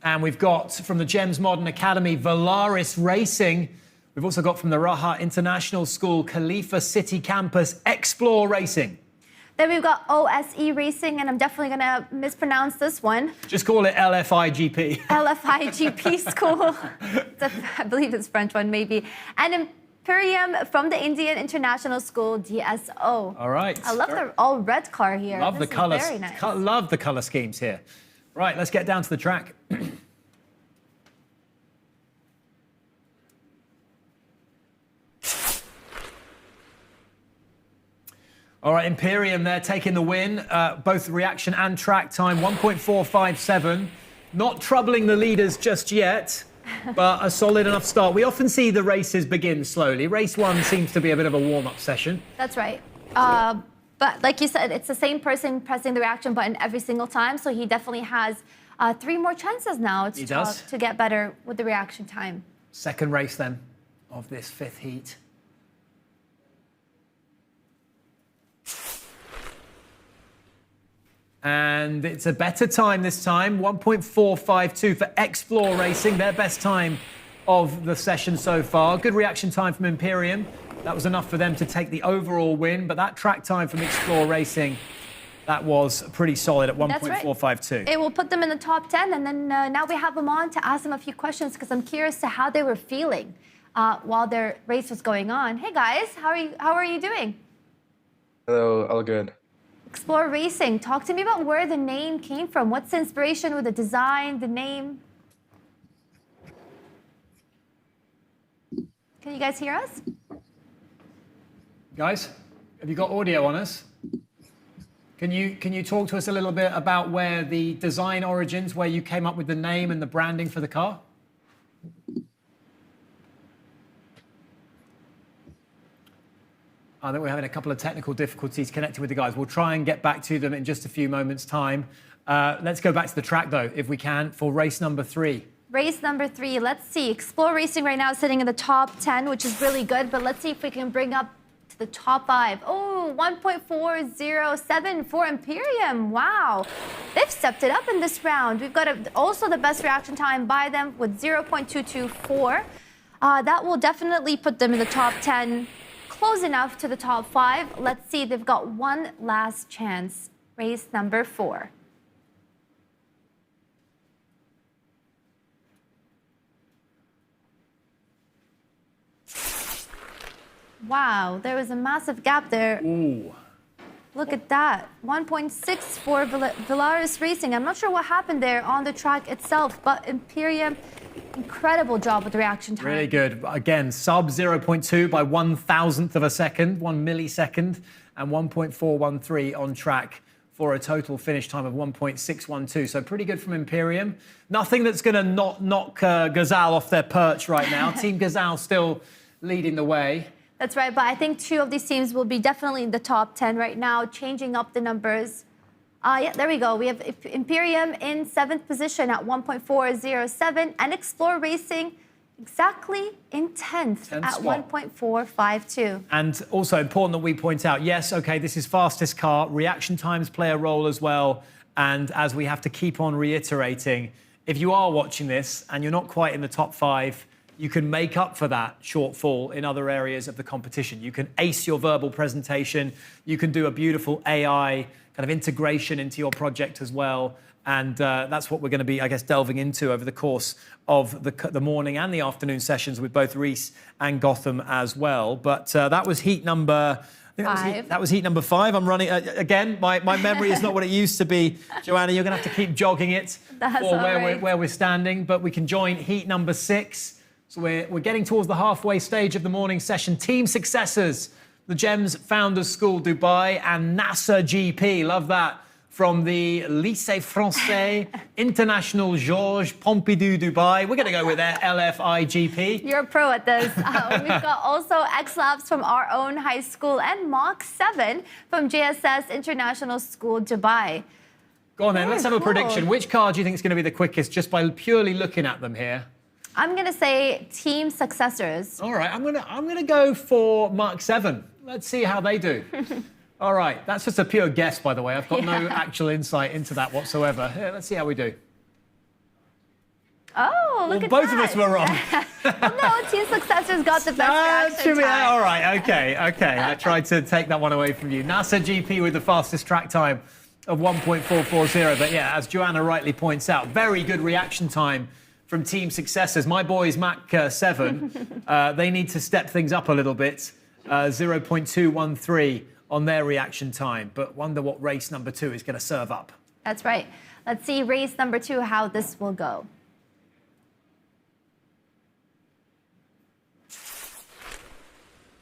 And we've got from the GEMS Modern Academy, Valaris Racing. We've also got from the Raha International School, Khalifa City Campus, Explore Racing. Then we've got OSE Racing, and I'm definitely going to mispronounce this one. Just call it LFIGP. LFIGP School. I believe it's French one, maybe. And Imperium from the Indian International School, DSO. All right. I love the all-red car here. Love the colours. Very nice. Love the colour schemes here. Right, let's get down to the track. All right, Imperium, they're taking the win. Both reaction and track time, 1.457. Not troubling the leaders just yet, but a solid enough start. We often see the races begin slowly. Race 1 seems to be a bit of a warm-up session. That's right. But like you said, it's the same person pressing the reaction button every single time, so he definitely has 3 more chances now to get better with the reaction time. Second race then of this 5th heat. And it's a better time this time, 1.452 for Explore Racing, their best time of the session so far. Good reaction time from Imperium. That was enough for them to take the overall win, but that track time from Explore Racing, that was pretty solid at 1.452. Right. It will put them in the top 10, and then now we have them on to ask them a few questions because I'm curious to how they were feeling while their race was going on. Hey guys, how are you doing? Hello, all good. Explore Racing, talk to me about where the name came from. What's the inspiration with the design, the name? Can you guys hear us? Guys, have you got audio on us? Can you talk to us a little bit about where the design origins, where you came up with the name and the branding for the car? I think we're having a couple of technical difficulties connecting with the guys. We'll try and get back to them in just a few moments' time. Let's go back to the track, though, if we can, for race number 3. Race number 3, let's see. Explore Racing right now is sitting in the top 10, which is really good, but let's see if we can bring up to the top 5. Oh, 1.407 for Imperium. Wow. They've stepped it up in this round. We've got also the best reaction time by them with 0.224. That will definitely put them in the top 10. Close enough to the top 5. Let's see, they've got one last chance. Race number 4. Wow, there was a massive gap there. Ooh. Look at that. 1.6 for Valaris Racing. I'm not sure what happened there on the track itself, but Imperium, incredible job with the reaction time. Really good. Again, sub 0.2 by 1,000th of a second, 1 millisecond, and 1.413 on track for a total finish time of 1.612. So pretty good from Imperium. Nothing that's going to knock Gazal off their perch right now. Team Gazal still leading the way. That's right, but I think 2 of these teams will be definitely in the top 10 right now, changing up the numbers. Yeah, there we go. We have Imperium in 7th position at 1.407 and Explore Racing exactly in 10th at 1.452. And also important that we point out, yes, okay, this is fastest car. Reaction times play a role as well. And as we have to keep on reiterating, if you are watching this and you're not quite in the top 5, you can make up for that shortfall in other areas of the competition. You can ace your verbal presentation. You can do a beautiful AI kind of integration into your project as well. And that's what we're going to be, I guess, delving into over the course of the morning and the afternoon sessions with both Reese and Gotham as well. But that was heat number... That was heat number 5. I'm running again. My memory is not what it used to be. Joanna, you're going to have to keep jogging it for where we're standing. But we can join heat number 6. So we're getting towards the halfway stage of the morning session. Team successors, the GEMS Founders School Dubai and NASA GP. Love that. From the Lycée Français International Georges Pompidou Dubai. We're going to go with their LFIGP. You're a pro at this. We've got also X-Labs from our own high school and Mach 7 from JSS International School Dubai. Go on then, let's have a prediction. Which car do you think is going to be the quickest just by purely looking at them here? I'm going to say team successors. All right, I'm going to go for Mach 7. Let's see how they do. All right, that's just a pure guess, by the way. I've got no actual insight into that whatsoever. Yeah, let's see how we do. Oh, look at both that. of us were wrong. Well, no, team successors got the best reaction time. All right, okay. I tried to take that one away from you. NASA GP with the fastest track time of 1.440. But yeah, as Joanna rightly points out, very good reaction time from team successors. My boys, Mach 7, they need to step things up a little bit. 0.213 on their reaction time. But wonder what race number 2 is going to serve up. That's right. Let's see race number 2, how this will go.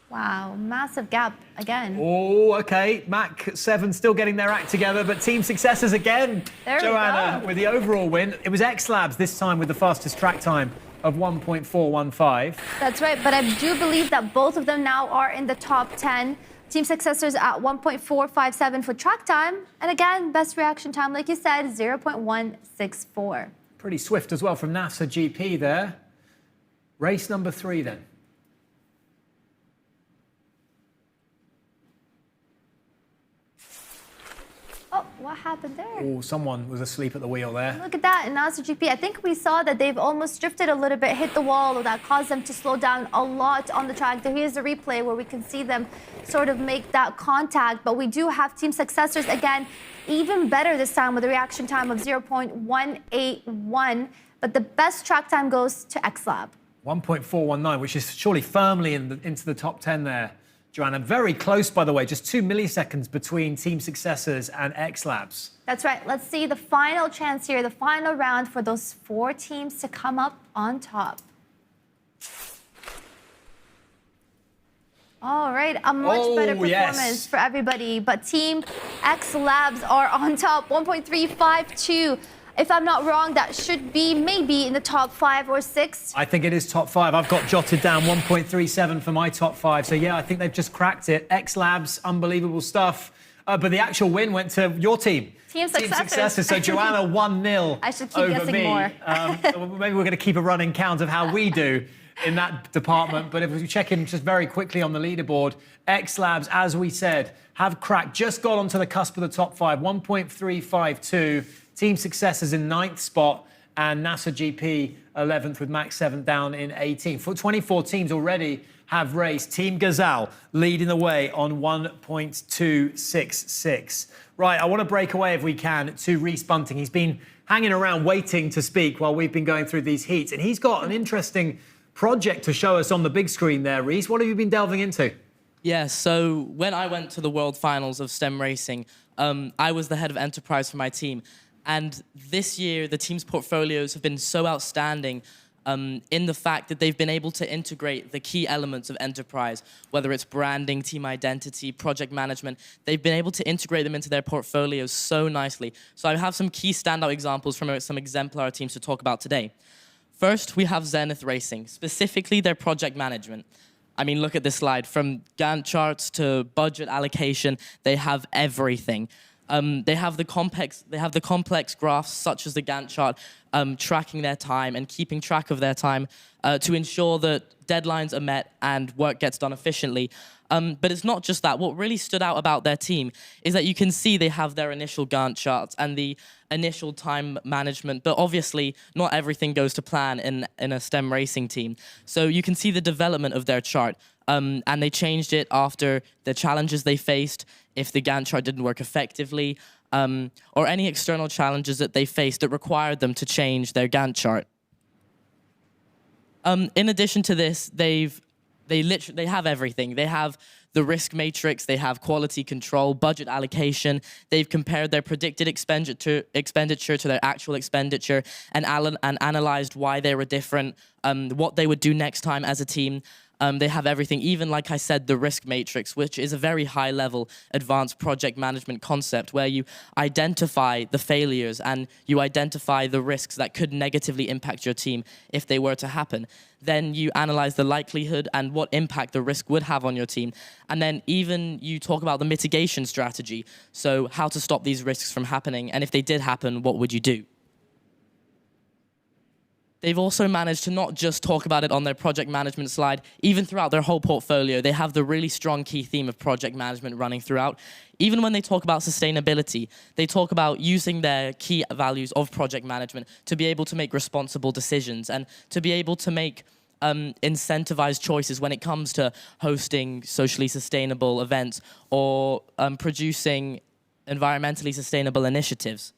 Wow, massive gap again. Oh, okay. Mac 7 still getting their act together, but team successes again. There we Joanna go. with the overall win. It was X Labs this time with the fastest track time of 1.415. That's right, but I do believe that both of them now are in the top 10. Team successors at 1.457 for track time. And again, best reaction time, like you said, 0.164. Pretty swift as well from NASA GP there. Race number 3 then. Oh, what happened there? Oh, someone was asleep at the wheel there. Look at that in NASA GP. I think we saw that they've almost drifted a little bit, hit the wall, or that caused them to slow down a lot on the track. Here's a replay where we can see them sort of make that contact. But we do have team successors again, even better this time with a reaction time of 0.181. But the best track time goes to XLab. 1.419, which is surely firmly into the top 10 there, Joanna. Very close, by the way, just 2 milliseconds between team successors and X Labs. That's right. Let's see the final chance here, the final round for those 4 teams to come up on top. All right, a much better performance for everybody, but Team X Labs are on top, 1.352. If I'm not wrong, that should be maybe in the top 5 or 6. I think it is top 5. I've got jotted down 1.37 for my top 5. So yeah, I think they've just cracked it. X Labs, unbelievable stuff. But the actual win went to your team. Team successors. So Joanna 1-0 I should keep over guessing me. more. Maybe we're going to keep a running count of how we do in that department. But if we check in just very quickly on the leaderboard, X Labs, as we said, have cracked, just got onto the cusp of the top 5, 1.352. Team successors in 9th spot, and NASA GP 11th with Max 7 down in 18th. For 24 teams already have raced. Team Gazelle leading the way on 1.266. Right, I want to break away if we can to Reese Bunting. He's been hanging around waiting to speak while we've been going through these heats, and he's got an interesting project to show us on the big screen there. Reese, what have you been delving into? Yeah, so when I went to the World Finals of STEM Racing, I was the head of enterprise for my team. And this year, the team's portfolios have been so outstanding in the fact that they've been able to integrate the key elements of enterprise, whether it's branding, team identity, project management. They've been able to integrate them into their portfolios so nicely. So I have some key standout examples from some exemplar teams to talk about today. First, we have Zenith Racing, specifically their project management. I mean, look at this slide. From Gantt charts to budget allocation, they have everything. They have the complex graphs such as the Gantt chart, tracking their time and keeping track of their time to ensure that deadlines are met and work gets done efficiently. But it's not just that. What really stood out about their team is that you can see they have their initial Gantt charts and the initial time management, but obviously not everything goes to plan in a STEM racing team. So you can see the development of their chart. And they changed it after the challenges they faced, if the Gantt chart didn't work effectively, or any external challenges that they faced that required them to change their Gantt chart. In addition to this, they have everything. They have the risk matrix, they have quality control, budget allocation. They've compared their predicted expenditure to their actual expenditure and analyzed why they were different, what they would do next time as a team. They have everything, even like I said, the risk matrix, which is a very high level advanced project management concept where you identify the failures and you identify the risks that could negatively impact your team if they were to happen. Then you analyze the likelihood and what impact the risk would have on your team. And then even you talk about the mitigation strategy. So how to stop these risks from happening. And if they did happen, what would you do? They've also managed to not just talk about it on their project management slide, even throughout their whole portfolio, they have the really strong key theme of project management running throughout. Even when they talk about sustainability, they talk about using their key values of project management to be able to make responsible decisions and to be able to make incentivized choices when it comes to hosting socially sustainable events or producing environmentally sustainable initiatives.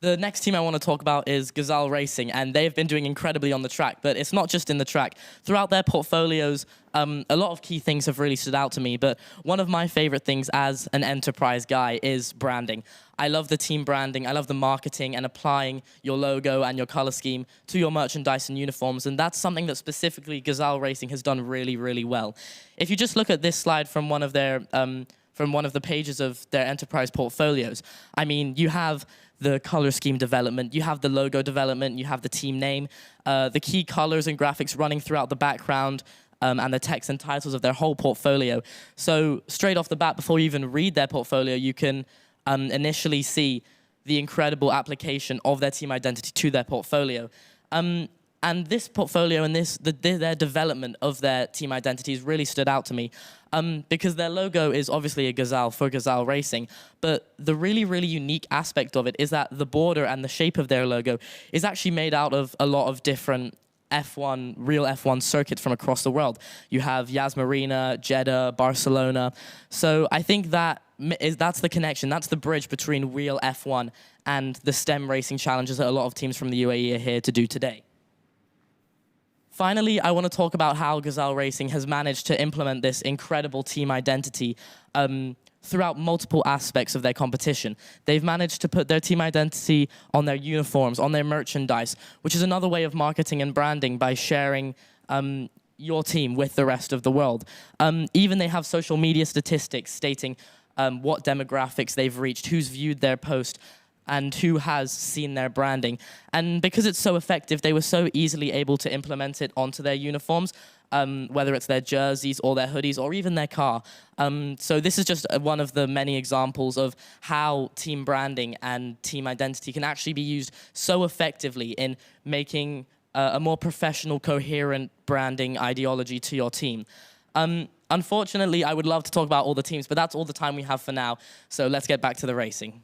The next team I want to talk about is Ghazal Racing, and they've been doing incredibly on the track, but it's not just in the track. Throughout their portfolios, a lot of key things have really stood out to me, but one of my favorite things as an enterprise guy is branding. I love the team branding, I love the marketing and applying your logo and your color scheme to your merchandise and uniforms, and that's something that specifically Ghazal Racing has done really, really well. If you just look at this slide from one of their from one of the pages of their enterprise portfolios, I mean, you have the color scheme development, you have the logo development, you have the team name, the key colors and graphics running throughout the background, and the text and titles of their whole portfolio. So straight off the bat, before you even read their portfolio, you can initially see the incredible application of their team identity to their portfolio. And this portfolio and their development of their team identities really stood out to me because their logo is obviously a gazelle for Ghazal Racing, but the really, really unique aspect of it is that the border and the shape of their logo is actually made out of a lot of different real F1 circuits from across the world. You have Yas Marina, Jeddah, Barcelona. So I think that's the connection, that's the bridge between real F1 and the STEM racing challenges that a lot of teams from the UAE are here to do today. Finally, I want to talk about how Ghazal Racing has managed to implement this incredible team identity throughout multiple aspects of their competition. They've managed to put their team identity on their uniforms, on their merchandise, which is another way of marketing and branding by sharing your team with the rest of the world. Even they have social media statistics stating what demographics they've reached, who's viewed their post, and who has seen their branding. And because it's so effective, they were so easily able to implement it onto their uniforms, whether it's their jerseys or their hoodies or even their car. So this is just one of the many examples of how team branding and team identity can actually be used so effectively in making a more professional, coherent branding ideology to your team. Unfortunately, I would love to talk about all the teams, but that's all the time we have for now. So let's get back to the racing.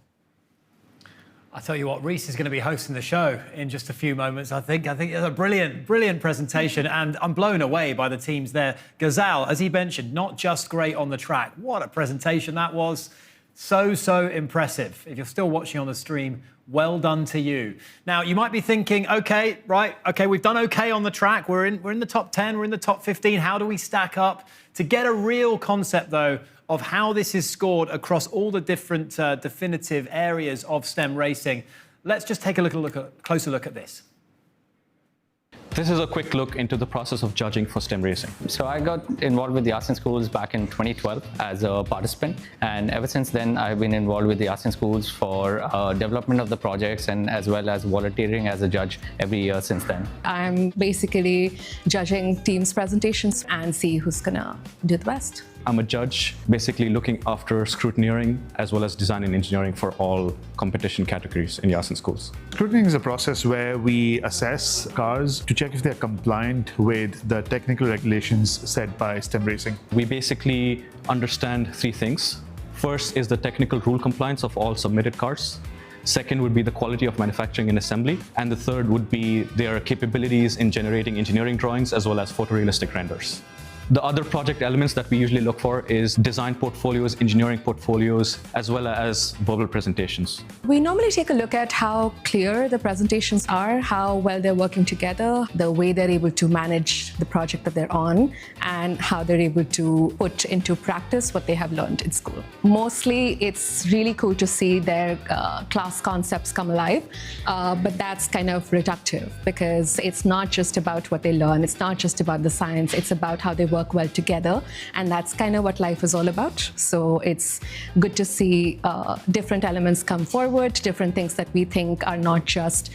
I tell you what, Reese is going to be hosting the show in just a few moments. I think it's a brilliant, brilliant presentation, and I'm blown away by the teams there. Ghazal, as he mentioned, not just great on the track. What a presentation that was. So impressive. If you're still watching on the stream, well done to you. Now, you might be thinking, okay, we've done okay on the track. We're in the top 10, we're in the top 15. How do we stack up? To get a real concept, though, of how this is scored across all the different definitive areas of STEM racing, let's just take a closer look at this. This is a quick look into the process of judging for STEM racing. So I got involved with the Yasin Schools back in 2012 as a participant, and ever since then I've been involved with the Yasin Schools for development of the projects and as well as volunteering as a judge every year since then. I'm basically judging teams' presentations and see who's gonna do the best. I'm a judge, basically looking after scrutineering as well as design and engineering for all competition categories in Yasin Schools. Scrutineering is a process where we assess cars to check if they're compliant with the technical regulations set by STEM racing. We basically understand three things. First is the technical rule compliance of all submitted cars. Second would be the quality of manufacturing and assembly. And the third would be their capabilities in generating engineering drawings as well as photorealistic renders. The other project elements that we usually look for is design portfolios, engineering portfolios, as well as verbal presentations. We normally take a look at how clear the presentations are, how well they're working together, the way they're able to manage the project that they're on, and how they're able to put into practice what they have learned in school. Mostly, it's really cool to see their class concepts come alive, but that's kind of reductive because it's not just about what they learn, it's not just about the science, it's about how they work well together, and that's kind of what life is all about. So it's good to see different elements come forward, different things that we think are not just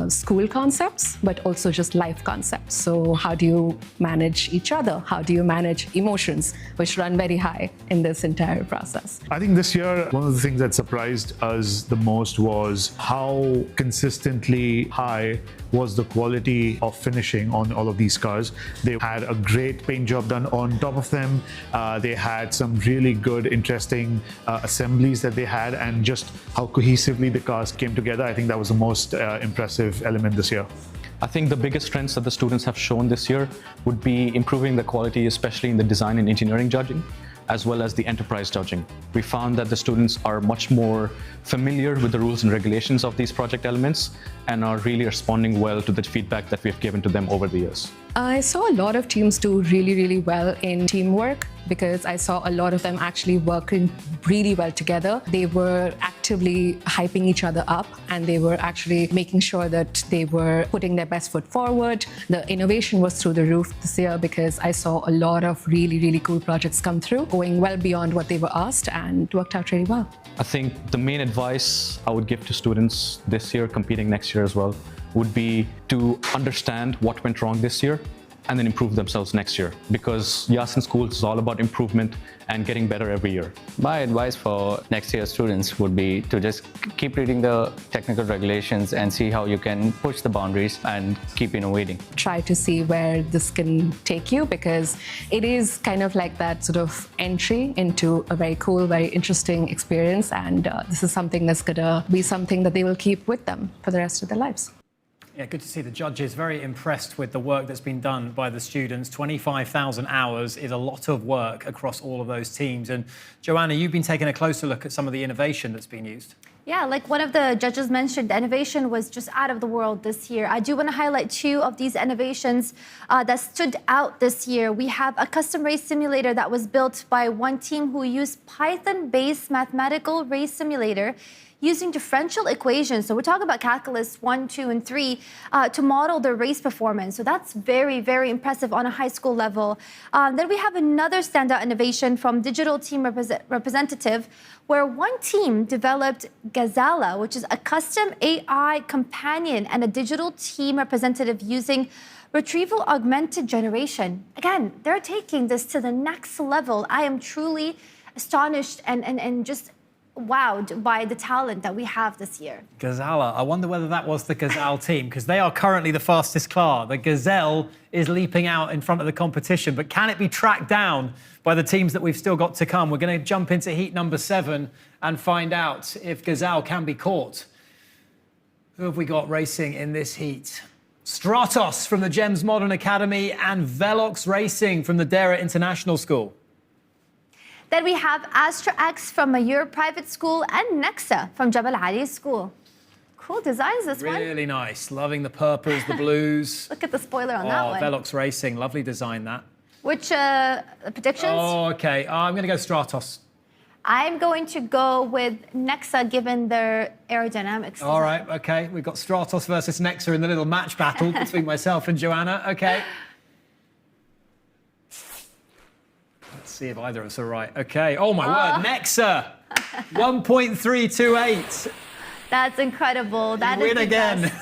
school concepts, but also just life concepts. So how do you manage each other? How do you manage emotions, which run very high in this entire process? I think this year, one of the things that surprised us the most was how consistently high was the quality of finishing on all of these cars. They had a great paint job done on top of them. They had some really good, interesting assemblies that they had, and just how cohesively the cars came together. I think that was the most impressive element this year. I think the biggest strengths that the students have shown this year would be improving the quality, especially in the design and engineering judging. as well as the enterprise judging. We found that the students are much more familiar with the rules and regulations of these project elements and are really responding well to the feedback that we've given to them over the years. I saw a lot of teams do really, really well in teamwork because I saw a lot of them actually working really well together. They were actively hyping each other up and they were actually making sure that they were putting their best foot forward. The innovation was through the roof this year because I saw a lot of really, really cool projects come through, going well beyond what they were asked, and it worked out really well. I think the main advice I would give to students this year, competing next year as well, would be to understand what went wrong this year and then improve themselves next year. Because Yas in schools is all about improvement and getting better every year. My advice for next year's students would be to just keep reading the technical regulations and see how you can push the boundaries and keep innovating. Try to see where this can take you because it is kind of like that sort of entry into a very cool, very interesting experience, and this is something that's gonna be something that they will keep with them for the rest of their lives. Yeah, good to see the judges very impressed with the work that's been done by the students. 25,000 hours is a lot of work across all of those teams. And Joanna, you've been taking a closer look at some of the innovation that's been used. Yeah, like one of the judges mentioned, the innovation was just out of the world this year. I do want to highlight two of these innovations that stood out this year. We have a custom race simulator that was built by one team who used Python-based mathematical race simulator using differential equations. So we're talking about calculus 1, 2, and 3 to model the race performance. So that's very, very impressive on a high school level. Then we have another standout innovation from digital team representative, where one team developed Gazala, which is a custom AI companion and a digital team representative using retrieval augmented generation. Again, they're taking this to the next level. I am truly astonished and just wowed by the talent that we have this year. Gazala, I wonder whether that was the Gazelle team, because they are currently the fastest car. The Gazelle is leaping out in front of the competition, but can it be tracked down by the teams that we've still got to come? We're going to jump into heat number 7 and find out if Gazelle can be caught. Who have we got racing in this heat? Stratos from the GEMS Modern Academy and Velox Racing from the Dhafra International School. Then we have Astra X from Mayur Private School and Nexa from Jabal Ali School. Cool designs, this one. Really nice. Loving the purples, the blues. Look at the spoiler on that one. Velox Racing, lovely design that. Which predictions? Oh, okay. I'm going to go Stratos. I'm going to go with Nexa, given their aerodynamics. All right, okay. We've got Stratos versus Nexa in the little match battle between myself and Joanna. Okay. Let's see if either of us are right. Okay. Oh, my word. Nexa. 1.328. That's incredible. That you win again.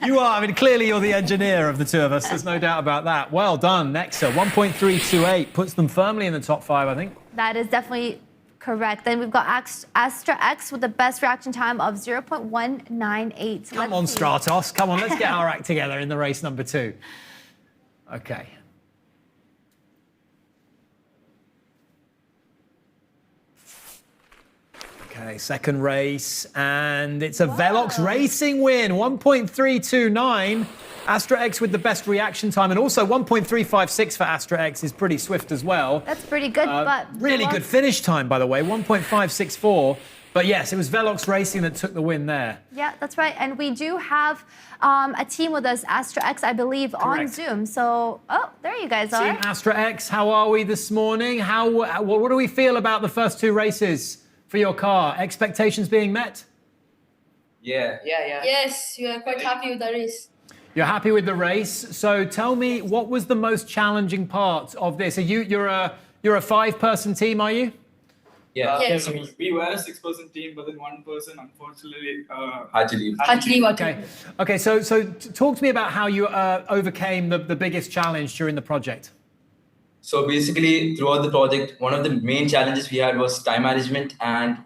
You are. I mean, clearly you're the engineer of the two of us. There's no doubt about that. Well done, Nexa. 1.328 puts them firmly in the top 5, I think. That is definitely correct. Then we've got Astra X with the best reaction time of 0.198. Come on, Stratos. Come on, let's get our act together in the race number 2. Okay. Okay, second race, and it's a Velox Racing win, 1.329. Astra X with the best reaction time, and also 1.356 for Astra X is pretty swift as well. That's pretty good, but... Really good finish time, by the way, 1.564. But yes, it was Velox Racing that took the win there. Yeah, that's right. And we do have a team with us, Astra X, I believe, on Zoom. So, oh, there you guys are. Team Astra X, how are we this morning? What do we feel about the first 2 races for your car? Expectations being met? Yeah. Yes, we are quite happy with the race. You're happy with the race. So tell me, what was the most challenging part of this? You're a 5-person team, are you? Yeah. Yes. We were a 6-person team, but then one person unfortunately had to leave. Okay. So talk to me about how you overcame the biggest challenge during the project. So basically, throughout the project, one of the main challenges we had was time management and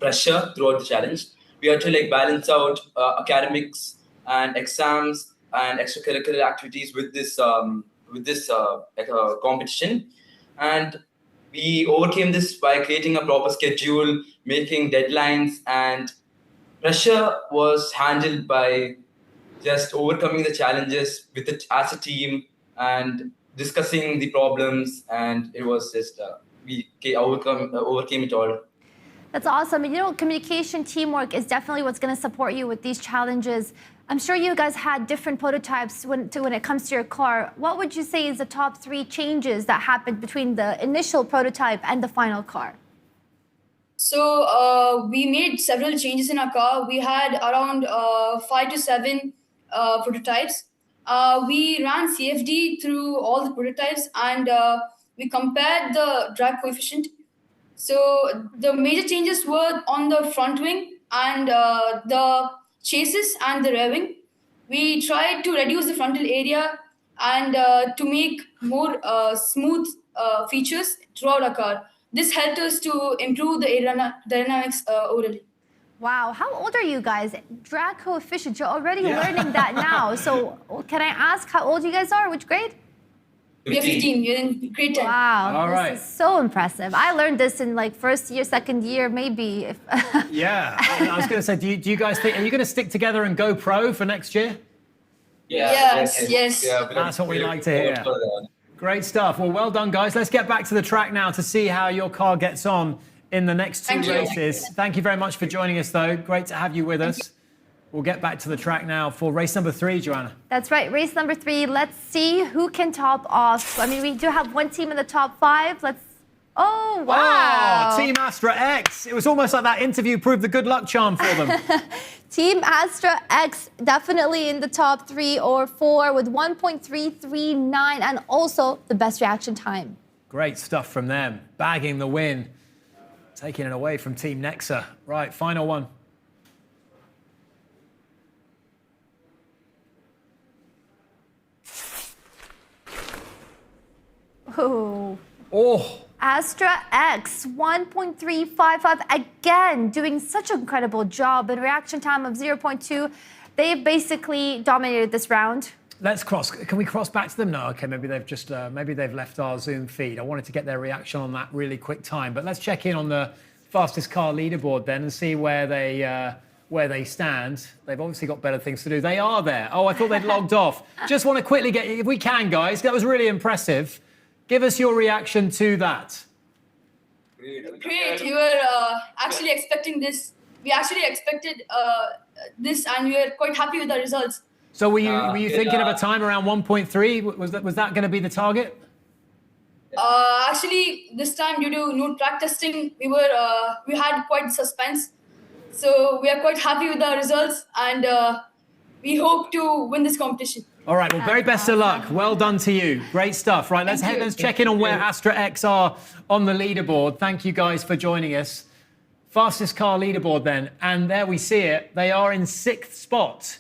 pressure throughout the challenge. We had to balance out academics and exams and extracurricular activities with this competition, and we overcame this by creating a proper schedule, making deadlines, and pressure was handled by just overcoming the challenges with it as a team and discussing the problems, and it was just we overcame it all. That's awesome. And you know, communication, teamwork is definitely what's going to support you with these challenges. I'm sure you guys had different prototypes when it comes to your car. What would you say is the top 3 changes that happened between the initial prototype and the final car? So we made several changes in our car. We had around 5 to 7 prototypes. We ran CFD through all the prototypes and we compared the drag coefficient. So the major changes were on the front wing and the chassis and the rear wing. We tried to reduce the frontal area and to make more smooth features throughout our car. This helped us to improve the aerodynamics overall. Wow, how old are you guys? Drag coefficient, you're already learning that now. So can I ask how old you guys are? Which grade? We're 15, we're in grade 10. Wow, this is so impressive. I learned this in like first year, second year, maybe. Yeah, I was going to say, do you guys think, are you going to stick together and go pro for next year? Yes. Yeah, That's what we like to hear. Great stuff. Well done, guys. Let's get back to the track now to see how your car gets on in the next 2 races. Thank you very much for joining us, though. Great to have you with us. We'll get back to the track now for race number 3, Joanna. That's right, race number 3. Let's see who can top off. I mean, we do have one team in the top 5. Oh, wow. Oh, Team Astra X. It was almost like that interview proved the good luck charm for them. Team Astra X definitely in the top 3 or 4 with 1.339 and also the best reaction time. Great stuff from them. Bagging the win. Taking it away from Team Nexa. Right, final one. Oh. Astra X, 1.355, again, doing such an incredible job. A reaction time of 0.2. They've basically dominated this round. Let's cross. Can we cross back to them? No, okay, maybe they've just, maybe they've left our Zoom feed. I wanted to get their reaction on that really quick time. But let's check in on the fastest car leaderboard then and see where they stand. They've obviously got better things to do. They are there. Oh, I thought they'd logged off. Just want to quickly get, if we can, guys, that was really impressive. Give us your reaction to that. Great. We were actually expecting this. We actually expected this and we were quite happy with the results. So were you thinking of a time around 1.3? Was that going to be the target? Actually, this time due to no track testing, we had quite suspense. So we are quite happy with the results and we hope to win this competition. All right, well, very best of luck. Well done to you. Great stuff. Right, let's check in on where Astra X are on the leaderboard. Thank you guys for joining us. Fastest car leaderboard then, and there we see it. They are in 6th spot.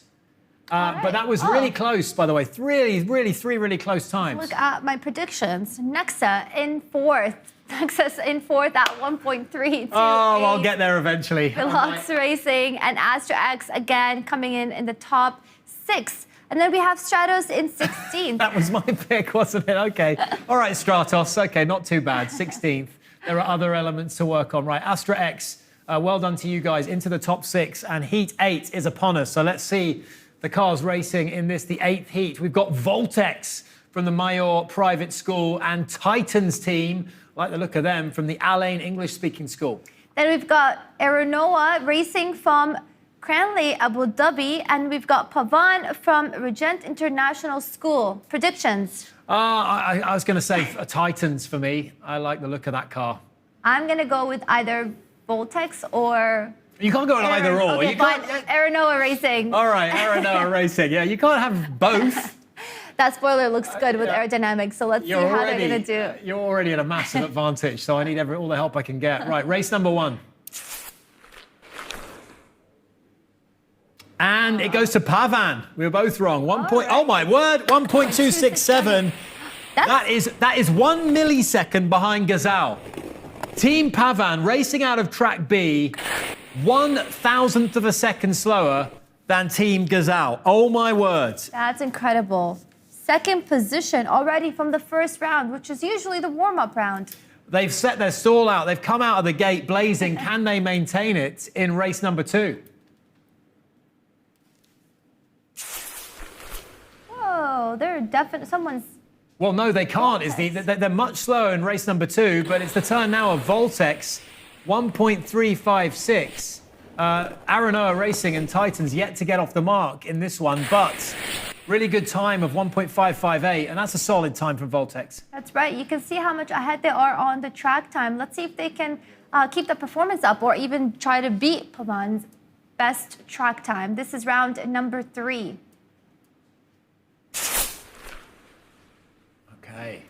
But that was really close, by the way. Three really close times. Look at my predictions. Nexa in 4th. Nexa's in 4th at 1.328. Oh, I'll get there eventually. Deluxe Racing and Astra X again coming in the top 6. And then we have Stratos in 16th. That was my pick, wasn't it? Okay. All right, Stratos. Okay, not too bad. 16th. There are other elements to work on. Right, Astra X, well done to you guys. Into the top 6. And Heat 8 is upon us. So let's see the cars racing in this, the 8th heat. We've got Voltex from the Mayor Private School and Titans team, like the look of them, from the Alain English-speaking school. Then we've got Aeronoa racing from Cranley, Abu Dhabi, and we've got Pavan from Regent International School. Predictions? I was going to say Titans for me. I like the look of that car. I'm going to go with either Voltex or... You can't go on either or. Okay, fine. Aeronoa Racing. All right, Aeronoa Racing. Yeah, you can't have both. That spoiler looks good with aerodynamics, so let's see how they're going to do. You're already at a massive advantage, so I need all the help I can get. Right, race number 1. And it goes to Pavan. We were both wrong. Oh my word, 1.267. That is 1 millisecond behind Gazelle. Team Pavan racing out of track B, 1/1000th of a second slower than Team Gazelle. Oh my words. That's incredible. 2nd position already from the first round, which is usually the warm-up round. They've set their stall out. They've come out of the gate blazing. Can they maintain it in race number 2? Oh, they're definitely... Someone's Well, no, they can't. They're much slower in race number 2, but it's the turn now of Voltex, 1.356. Aranoa Racing and Titans yet to get off the mark in this one, but really good time of 1.558, and that's a solid time from Voltex. That's right. You can see how much ahead they are on the track time. Let's see if they can keep the performance up or even try to beat Pavan's best track time. This is round number 3. Okay.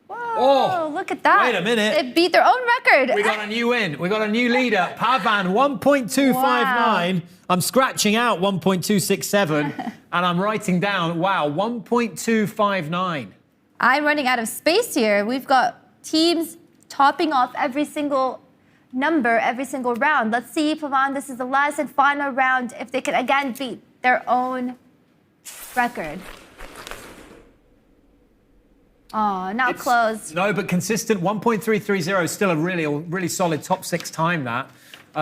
Whoa, look at that. Wait a minute. They beat their own record. We got a new win. We got a new leader. Pavan, 1.259. Wow. I'm scratching out 1.267, and I'm writing down, wow, 1.259. I'm running out of space here. We've got teams topping off every single number, every single round. Let's see, Pavan, this is the last and final round, if they can again beat their own record. Oh, not close. No, but consistent. 1.330 is still a really solid top 6 time, that.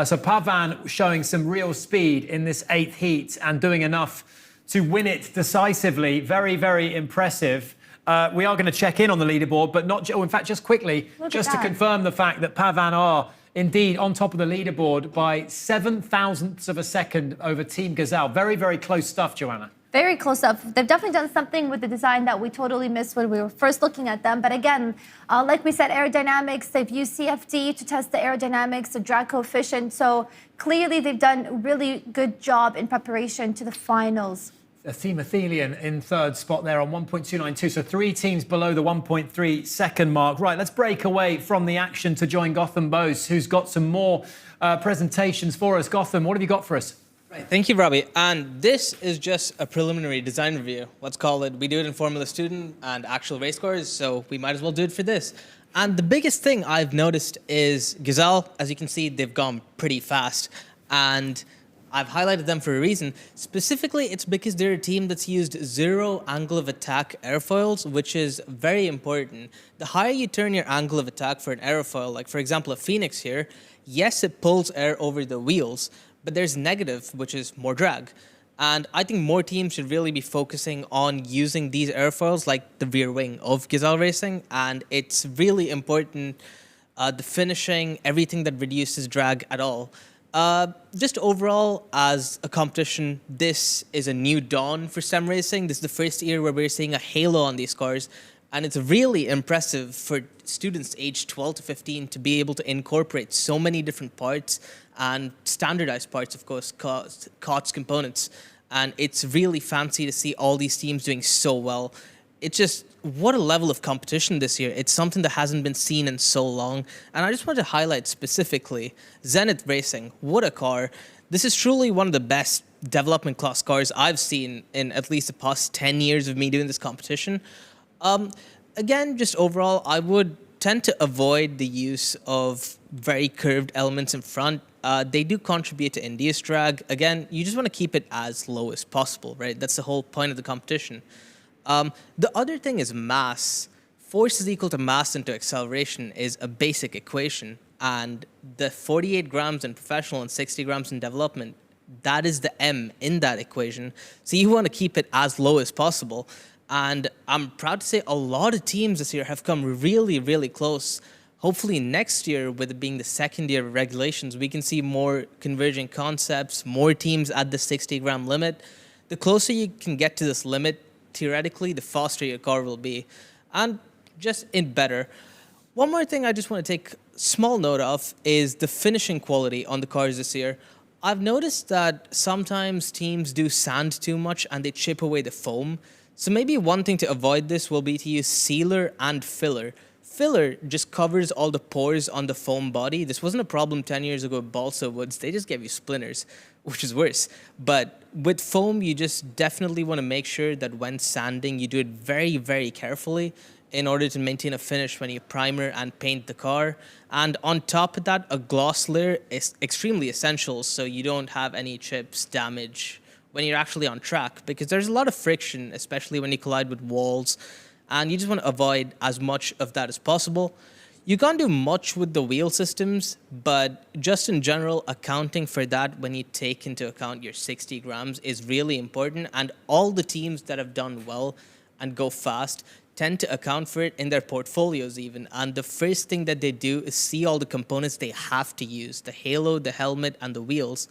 So Pavan showing some real speed in this 8th heat and doing enough to win it decisively. Very, very impressive. We are going to check in on the leaderboard, but not. In fact, just quickly, just to confirm the fact that Pavan are indeed on top of the leaderboard by 0.07 of a second over Team Gazelle. Very, very close stuff, Joanna. Very close up. They've definitely done something with the design that we totally missed when we were first looking at them. But again, like we said, aerodynamics, they've used CFD to test the aerodynamics, the drag coefficient. So clearly they've done a really good job in preparation to the finals. Team Athelian in 3rd spot there on 1.292. So 3 teams below the 1.3 second mark. Right, let's break away from the action to join Gotham Bose, who's got some more presentations for us. Gotham, what have you got for us? Right, thank you, Robbie. And this is just a preliminary design review. Let's call it. We do it in Formula Student and actual race cars, so we might as well do it for this. And the biggest thing I've noticed is Gazelle. As you can see, they've gone pretty fast. And I've highlighted them for a reason. Specifically, it's because they're a team that's used 0 angle of attack airfoils, which is very important. The higher you turn your angle of attack for an airfoil, like for example a Phoenix here, yes, it pulls air over the wheels, but there's negative, which is more drag. And I think more teams should really be focusing on using these airfoils like the rear wing of Gazelle Racing. And it's really important, the finishing, everything that reduces drag at all. Just overall, as a competition, this is a new dawn for STEM racing. This is the first year where we're seeing a halo on these cars. And it's really impressive for students aged 12 to 15 to be able to incorporate so many different parts and standardized parts, of course, COTS components. And it's really fancy to see all these teams doing so well. It's just, what a level of competition this year. It's something that hasn't been seen in so long. And I just want to highlight specifically Zenith Racing. What a car. This is truly one of the best development class cars I've seen in at least the past 10 years of me doing this competition. Again, just overall, I would tend to avoid the use of very curved elements in front. They do contribute to India's drag. Again, you just want to keep it as low as possible, right? That's the whole point of the competition. The other thing is mass. Force is equal to mass into acceleration is a basic equation. And the 48 grams in professional and 60 grams in development, that is the M in that equation. So you want to keep it as low as possible. And I'm proud to say a lot of teams this year have come really, really close. Hopefully next year, with it being the second year of regulations, we can see more converging concepts, more teams at the 60-gram limit. The closer you can get to this limit, theoretically, the faster your car will be. And just in better. One more thing I just want to take small note of is the finishing quality on the cars this year. I've noticed that sometimes teams do sand too much and they chip away the foam. So maybe one thing to avoid this will be to use sealer and filler. Filler just covers all the pores on the foam body. This wasn't a problem 10 years ago with balsa woods. They just gave you splinters, which is worse. But with foam, you just definitely want to make sure that when sanding, you do it very, very carefully in order to maintain a finish when you primer and paint the car. And on top of that, a gloss layer is extremely essential so you don't have any chips, damage when you're actually on track, because there's a lot of friction, especially when you collide with walls, and you just want to avoid as much of that as possible. You can't do much with the wheel systems, but just in general, accounting for that when you take into account your 60 grams is really important, and all the teams that have done well and go fast tend to account for it in their portfolios even. And the first thing that they do is see all the components they have to use, the halo, the helmet, and the wheels.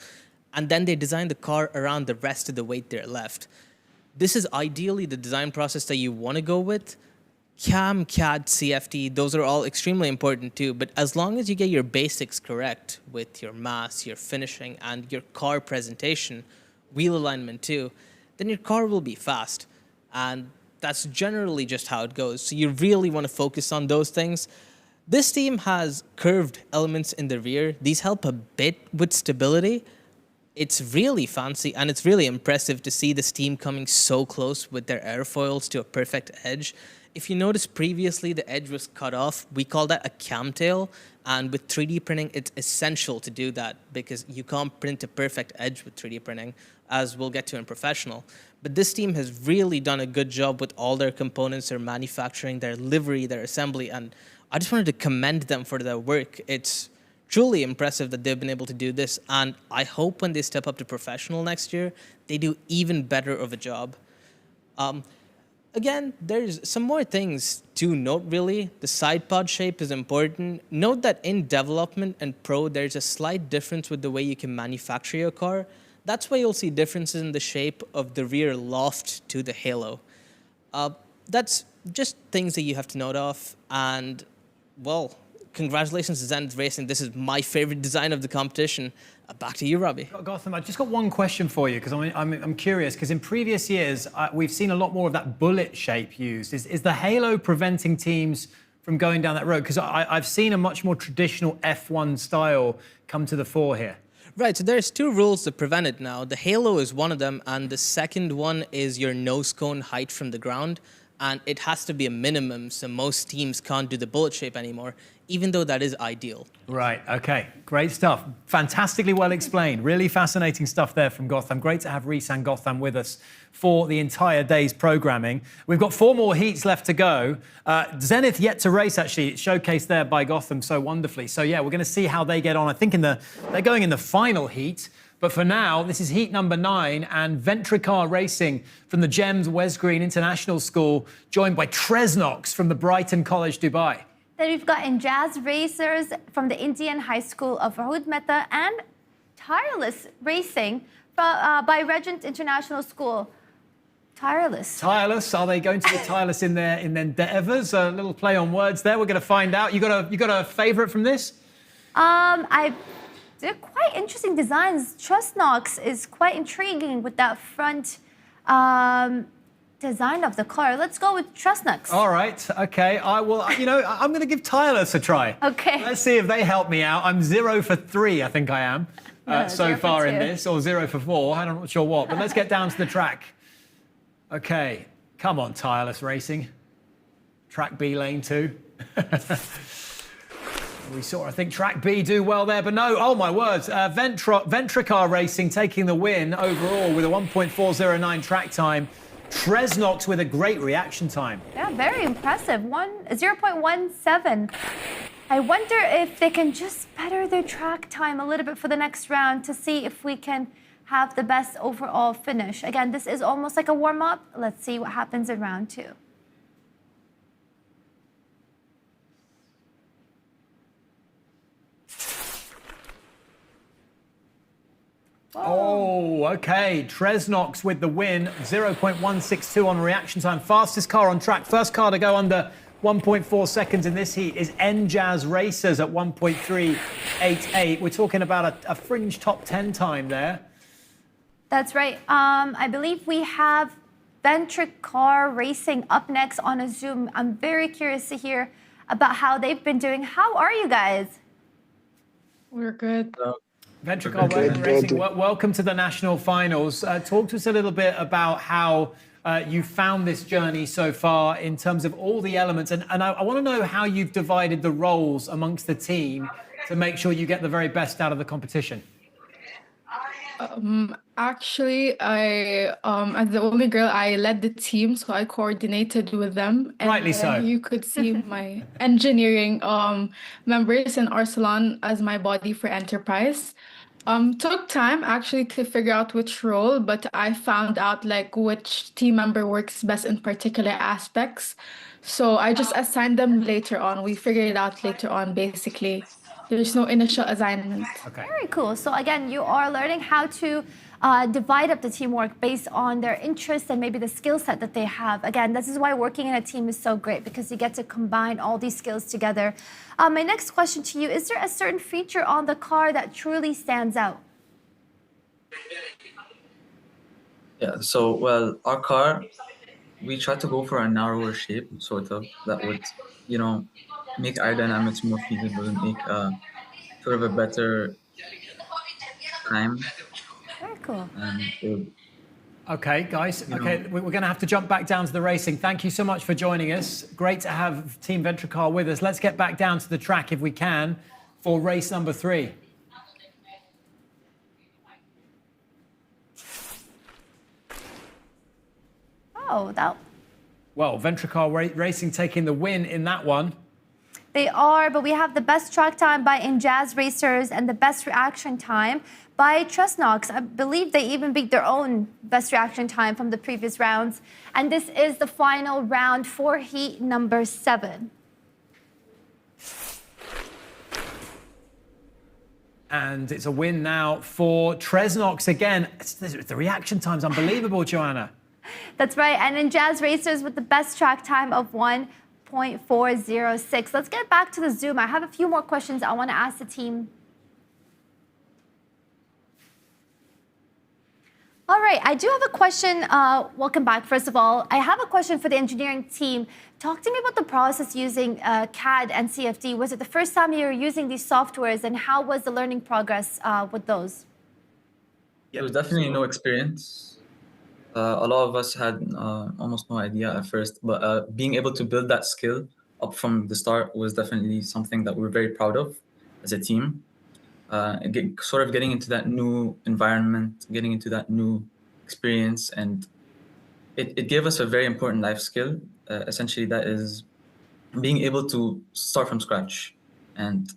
And then they design the car around the rest of the weight they're left. This is ideally the design process that you want to go with. CAM, CAD, CFD, those are all extremely important too. But as long as you get your basics correct with your mass, your finishing, and your car presentation, wheel alignment too, then your car will be fast. And that's generally just how it goes. So you really want to focus on those things. This team has curved elements in the rear. These help a bit with stability. It's really fancy, and it's really impressive to see this team coming so close with their airfoils to a perfect edge. If you notice previously, the edge was cut off. We call that a camtail. And with 3D printing, it's essential to do that because you can't print a perfect edge with 3D printing, as we'll get to in professional. But this team has really done a good job with all their components, their manufacturing, their livery, their assembly. And I just wanted to commend them for their work. It's truly impressive that they've been able to do this. And I hope when they step up to professional next year, they do even better of a job. Again, there's some more things to note, really. The side pod shape is important. Note that in development and pro, there's a slight difference with the way you can manufacture your car. That's why you'll see differences in the shape of the rear loft to the halo. That's just things that you have to note of. And, well, congratulations to Zenith Racing. This is my favorite design of the competition. Back to you, Robbie. Gotham, I've just got one question for you because I'm curious because in previous years we've seen a lot more of that bullet shape used. Is the halo preventing teams from going down that road? Because I've seen a much more traditional F1 style come to the fore here. Right, so there's two rules to prevent it now. The halo is one of them, and the second one is your nose cone height from the ground. And it has to be a minimum, so most teams can't do the bullet shape anymore, even though that is ideal. Right, okay, great stuff. Fantastically well explained. Really fascinating stuff there from Gotham. Great to have Reese and Gotham with us for the entire day's programming. We've got 4 more heats left to go. Zenith yet to race, actually, showcased there by Gotham so wonderfully. So yeah, we're going to see how they get on. I think they're going in the final heat. But for now, this is heat number 9 and Ventricar Racing from the GEMS Wes Green International School, joined by Tresnox from the Brighton College, Dubai. Then we've got Jazz Racers from the Indian High School of Rahud Mehta and Tireless Racing by Regent International School. Tireless. Tireless. Are they going to be tireless in their endeavours? A little play on words there. We're going to find out. You got a favourite from this? They're quite interesting designs. Tresnox is quite intriguing with that front design of the car. Let's go with Tresnox. All right. Okay. I'm going to give Tireless a try. Okay. Let's see if they help me out. I'm 0 for 3, I think I am, so far in this, or 0 for 4. I'm not sure what, but let's get down to the track. Okay. Come on, Tireless Racing. Track B, lane 2. We saw, I think, Track B do well there, but no, oh my words. Ventricar Racing taking the win overall with a 1.409 track time. Tresnox with a great reaction time. Yeah, very impressive. 0.17. I wonder if they can just better their track time a little bit for the next round to see if we can have the best overall finish. Again, this is almost like a warm-up. Let's see what happens in round 2. Oh, okay. Tresnox with the win. 0.162 on reaction time. Fastest car on track. First car to go under 1.4 seconds in this heat is Jazz Racers at 1.388. We're talking about a fringe top 10 time there. That's right. I believe we have Ventricar Racing up next on a Zoom. I'm very curious to hear about how they've been doing. How are you guys? We're good. Ventricar Racing, welcome to the national finals. Talk to us a little bit about how you found this journey so far in terms of all the elements. And I want to know how you've divided the roles amongst the team to make sure you get the very best out of the competition. Actually, as the only girl, I led the team, so I coordinated with them. And rightly so. You could see my engineering members and Arsalan as my body for enterprise. Took time actually to figure out which role, but I found out like which team member works best in particular aspects. So I just assigned them later on. We figured it out later on, basically. There's no initial assignment. Okay. Very cool. So again, you are learning how to divide up the teamwork based on their interests and maybe the skill set that they have. Again, this is why working in a team is so great, because you get to combine all these skills together. My next question to you, is there a certain feature on the car that truly stands out? Yeah, so, well, our car, we tried to go for a narrower shape, sort of, that would, make aerodynamics more feasible and make sort of a better time. Very cool. Okay, guys. Okay, we're going to have to jump back down to the racing. Thank you so much for joining us. Great to have Team Ventricar with us. Let's get back down to the track if we can for race number 3. Oh, that. Well, Ventricar Racing taking the win in that one. They are, but we have the best track time by Jazz Racers and the best reaction time by ADNOC. I believe they even beat their own best reaction time from the previous rounds. And this is the final round for heat number 7. And it's a win now for ADNOC again. The reaction time's unbelievable, Joanna. That's right. And Jazz Racers with the best track time of 1.406. Let's get back to the Zoom. I have a few more questions I want to ask the team. All right, I do have a question. Welcome back, first of all. I have a question for the engineering team. Talk to me about the process using CAD and CFD. Was it the first time you were using these softwares, and how was the learning progress with those? It was definitely no experience. A lot of us had almost no idea at first, but being able to build that skill up from the start was definitely something that we're very proud of as a team. Sort of getting into that new environment, getting into that new experience, and it gave us a very important life skill. Essentially, that is being able to start from scratch. And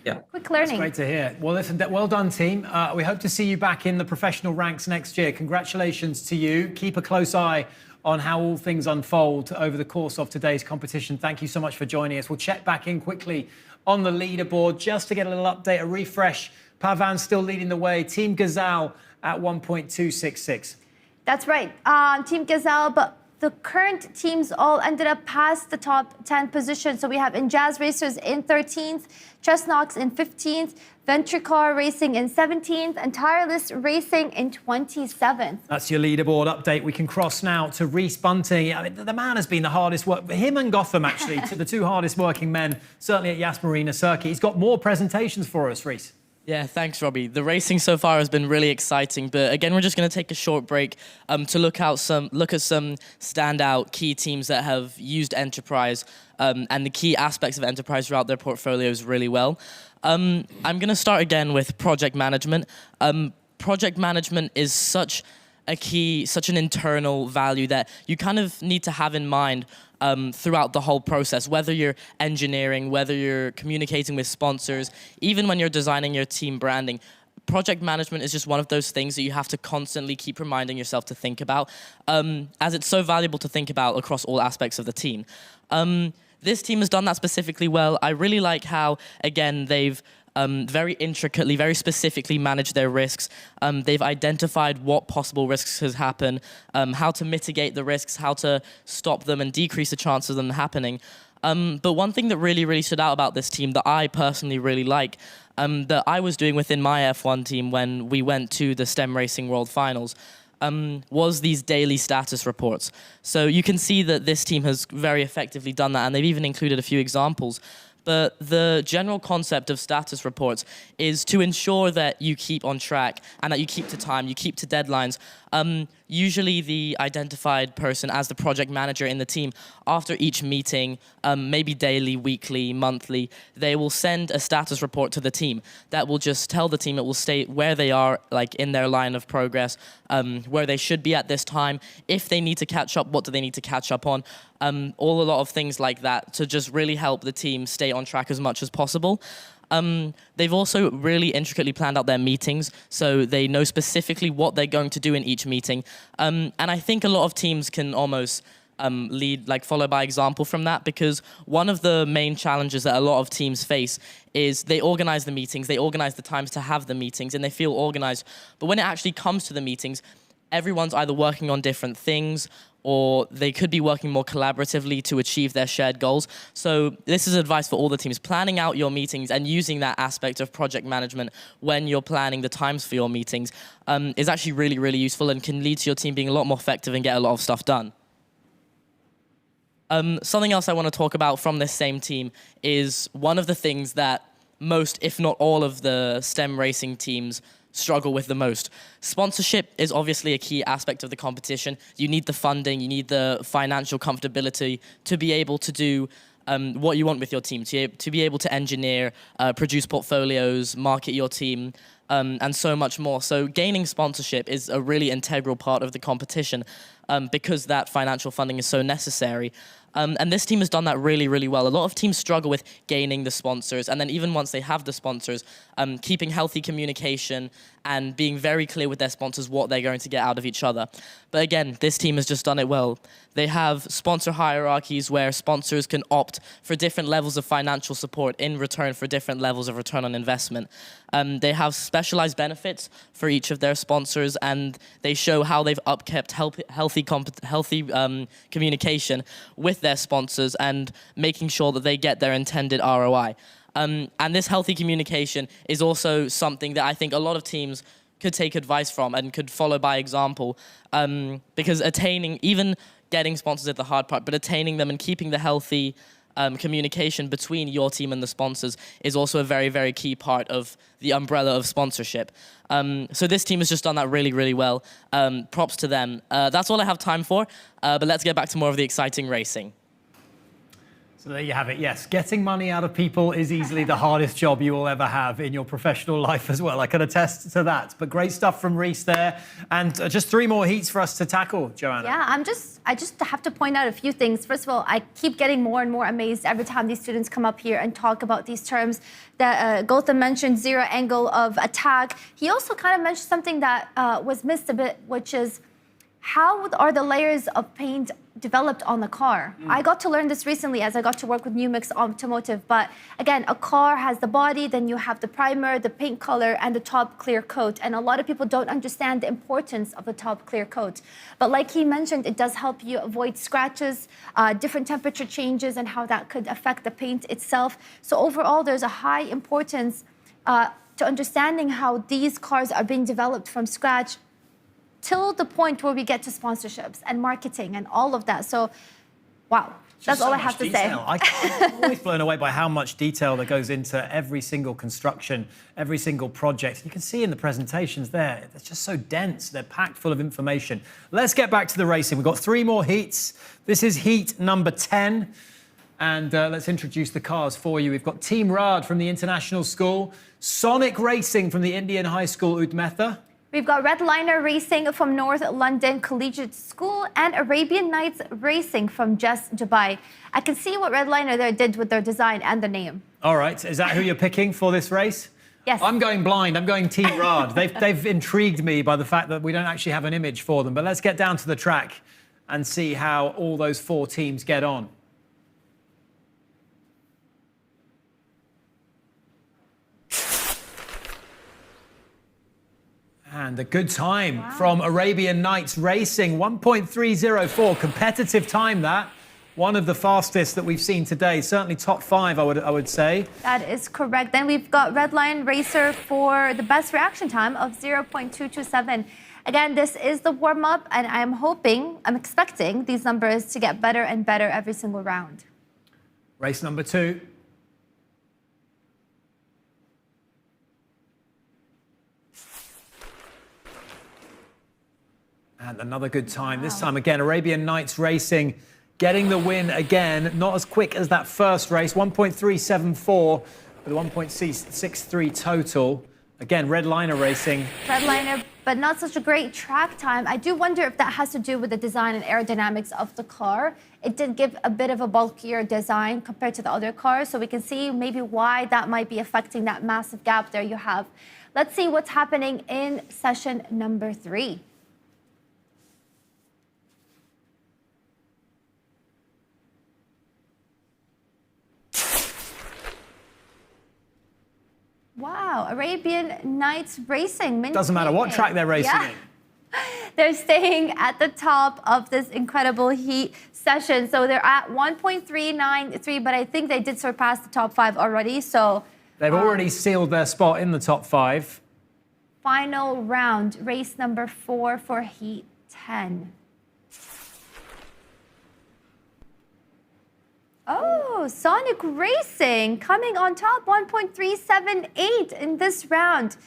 yeah. Quick learning. That's great to hear. Well, listen, well done, team. We hope to see you back in the professional ranks next year. Congratulations to you. Keep a close eye on how all things unfold over the course of today's competition. Thank you so much for joining us. We'll check back in quickly on the leaderboard just to get a little update, a refresh. Pavan still leading the way. Team Gazelle at 1.266. That's right. Team Gazelle, but the current teams all ended up past the top 10 position. So we have Jazz Racers in 13th, ADNOC in 15th, Ventricar Racing in 17th, and Tireless Racing in 27th. That's your leaderboard update. We can cross now to Reese Bunting. I mean, the man has been the hardest work. Him and Gotham, actually, to the two hardest working men, certainly at Yas Marina Circuit. He's got more presentations for us, Reese. Yeah, thanks, Robbie. The racing so far has been really exciting, but again, we're just going to take a short break to look at some standout key teams that have used Enterprise and the key aspects of Enterprise throughout their portfolios really well. I'm going to start again with project management. Project management is such an internal value that you kind of need to have in mind throughout the whole process, whether you're engineering, whether you're communicating with sponsors, even when you're designing your team branding. Project management is just one of those things that you have to constantly keep reminding yourself to think about, as it's so valuable to think about across all aspects of the team. This team has done that specifically well. I really like how, again, they've very intricately, very specifically managed their risks. They've identified what possible risks has happened, how to mitigate the risks, how to stop them and decrease the chances of them happening. But one thing that really, really stood out about this team that I personally really like, that I was doing within my F1 team when we went to the STEM Racing World Finals, was these daily status reports. So you can see that this team has very effectively done that, and they've even included a few examples. But the general concept of status reports is to ensure that you keep on track and that you keep to time, you keep to deadlines. Usually the identified person as the project manager in the team, after each meeting, maybe daily, weekly, monthly, they will send a status report to the team that will just tell the team, it will state where they are, like in their line of progress, where they should be at this time. If they need to catch up, what do they need to catch up on? A lot of things like that to just really help the team stay on track as much as possible. They've also really intricately planned out their meetings, so they know specifically what they're going to do in each meeting. And I think a lot of teams can almost follow by example from that, because one of the main challenges that a lot of teams face is they organize the meetings, they organize the times to have the meetings, and they feel organized. But when it actually comes to the meetings, everyone's either working on different things, or they could be working more collaboratively to achieve their shared goals. So this is advice for all the teams. Planning out your meetings and using that aspect of project management when you're planning the times for your meetings is actually really, really useful and can lead to your team being a lot more effective and get a lot of stuff done. Something else I want to talk about from this same team is one of the things that most, if not all, of the STEM racing teams struggle with the most. Sponsorship is obviously a key aspect of the competition. You need the funding, you need the financial comfortability to be able to do what you want with your team, to be able to engineer, produce portfolios, market your team, and so much more. So gaining sponsorship is a really integral part of the competition because that financial funding is so necessary. And this team has done that really, really well. A lot of teams struggle with gaining the sponsors, and then even once they have the sponsors, keeping healthy communication and being very clear with their sponsors what they're going to get out of each other. But again, this team has just done it well. They have sponsor hierarchies where sponsors can opt for different levels of financial support in return for different levels of return on investment. They have specialized benefits for each of their sponsors, and they show how they've upkept healthy communication with their sponsors and making sure that they get their intended ROI. And this healthy communication is also something that I think a lot of teams could take advice from and could follow by example, because even getting sponsors is the hard part, but attaining them and keeping the healthy communication between your team and the sponsors is also a very, very key part of the umbrella of sponsorship. So this team has just done that really, really well. Props to them. That's all I have time for, but let's get back to more of the exciting racing. So there you have it. Yes, getting money out of people is easily the hardest job you will ever have in your professional life as well. I can attest to that. But great stuff from Reese there. And just 3 more heats for us to tackle, Joanna. Yeah, I just have to point out a few things. First of all, I keep getting more and more amazed every time these students come up here and talk about these terms. That Gautam mentioned zero angle of attack. He also kind of mentioned something that was missed a bit, which is how are the layers of paint developed on the car? I got to learn this recently as I got to work with New Mix Automotive. But again, a car has the body, then you have the primer, the paint color, and the top clear coat. And a lot of people don't understand the importance of the top clear coat. But like he mentioned, it does help you avoid scratches, different temperature changes, and how that could affect the paint itself. So overall, there's a high importance to understanding how these cars are being developed from scratch till the point where we get to sponsorships and marketing and all of that. So, wow, that's all I have to say. I'm always blown away by how much detail that goes into every single construction, every single project. You can see in the presentations there, it's just so dense. They're packed full of information. Let's get back to the racing. We've got 3 more heats. This is heat number 10. And let's introduce the cars for you. We've got Team Rad from the International School, Sonic Racing from the Indian High School Udmetha. We've got Redliner Racing from North London Collegiate School and Arabian Nights Racing from Jess, Dubai. I can see what Redliner there did with their design and the name. All right, is that who you're picking for this race? Yes. I'm going blind. I'm going Team Rad. They've intrigued me by the fact that we don't actually have an image for them. But let's get down to the track and see how all those 4 teams get on. And a good time from Arabian Nights Racing, 1.304, competitive time that. One of the fastest that we've seen today, certainly top 5, I would say. That is correct. Then we've got Redline Racer for the best reaction time of 0.227. Again, this is the warm-up, and I'm expecting these numbers to get better and better every single round. Race number 2. And another good time. This time again, Arabian Nights Racing getting the win again. Not as quick as that first race, 1.374 with a 1.63 total. Again, Redliner Racing. Redliner, but not such a great track time. I do wonder if that has to do with the design and aerodynamics of the car. It did give a bit of a bulkier design compared to the other cars, so we can see maybe why that might be affecting that massive gap there you have. Let's see what's happening in session number 3. Wow, Arabian Nights Racing. Doesn't matter what track they're racing in. They're staying at the top of this incredible heat session. So they're at 1.393, but I think they did surpass the top 5 already. So they've already sealed their spot in the top 5. Final round, race number 4 for heat 10. Oh, Sonic Racing coming on top, 1.378 in this round.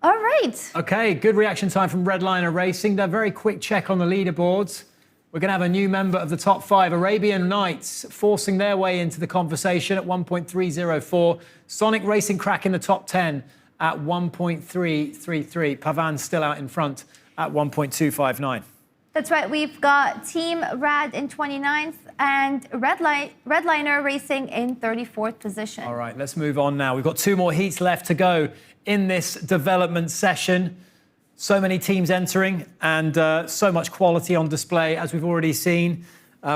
All right. Okay, good reaction time from Redliner Racing. They're very quick check on the leaderboards. We're going to have a new member of the top 5, Arabian Nights, forcing their way into the conversation at 1.304. Sonic Racing cracking the top 10 at 1.333. Pavan still out in front at 1.259. That's right. We've got Team Rad in 29th and Redliner Racing in 34th position. All right, let's move on now. We've got 2 more heats left to go in this development session. So many teams entering and so much quality on display, as we've already seen.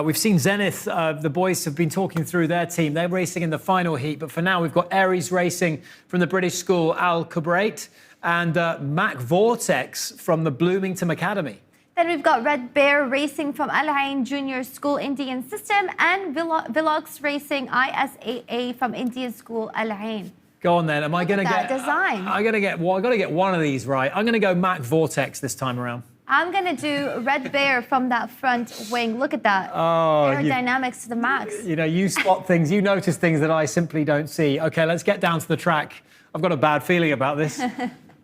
We've seen Zenith, the boys have been talking through their team. They're racing in the final heat, but for now we've got Aries Racing from the British school Al Kubrate and Mac Vortex from the Bloomington Academy. Then we've got Red Bear Racing from Al Ain Junior School Indian System and Velox Racing ISAA from Indian School Al Ain. Go on then. Am I going to get design? I got to get one of these right. I'm going to go Mac Vortex this time around. I'm going to do Red Bear from that front wing. Look at that. Oh, aerodynamics to the max. You know, you spot things, you notice things that I simply don't see. Okay, let's get down to the track. I've got a bad feeling about this.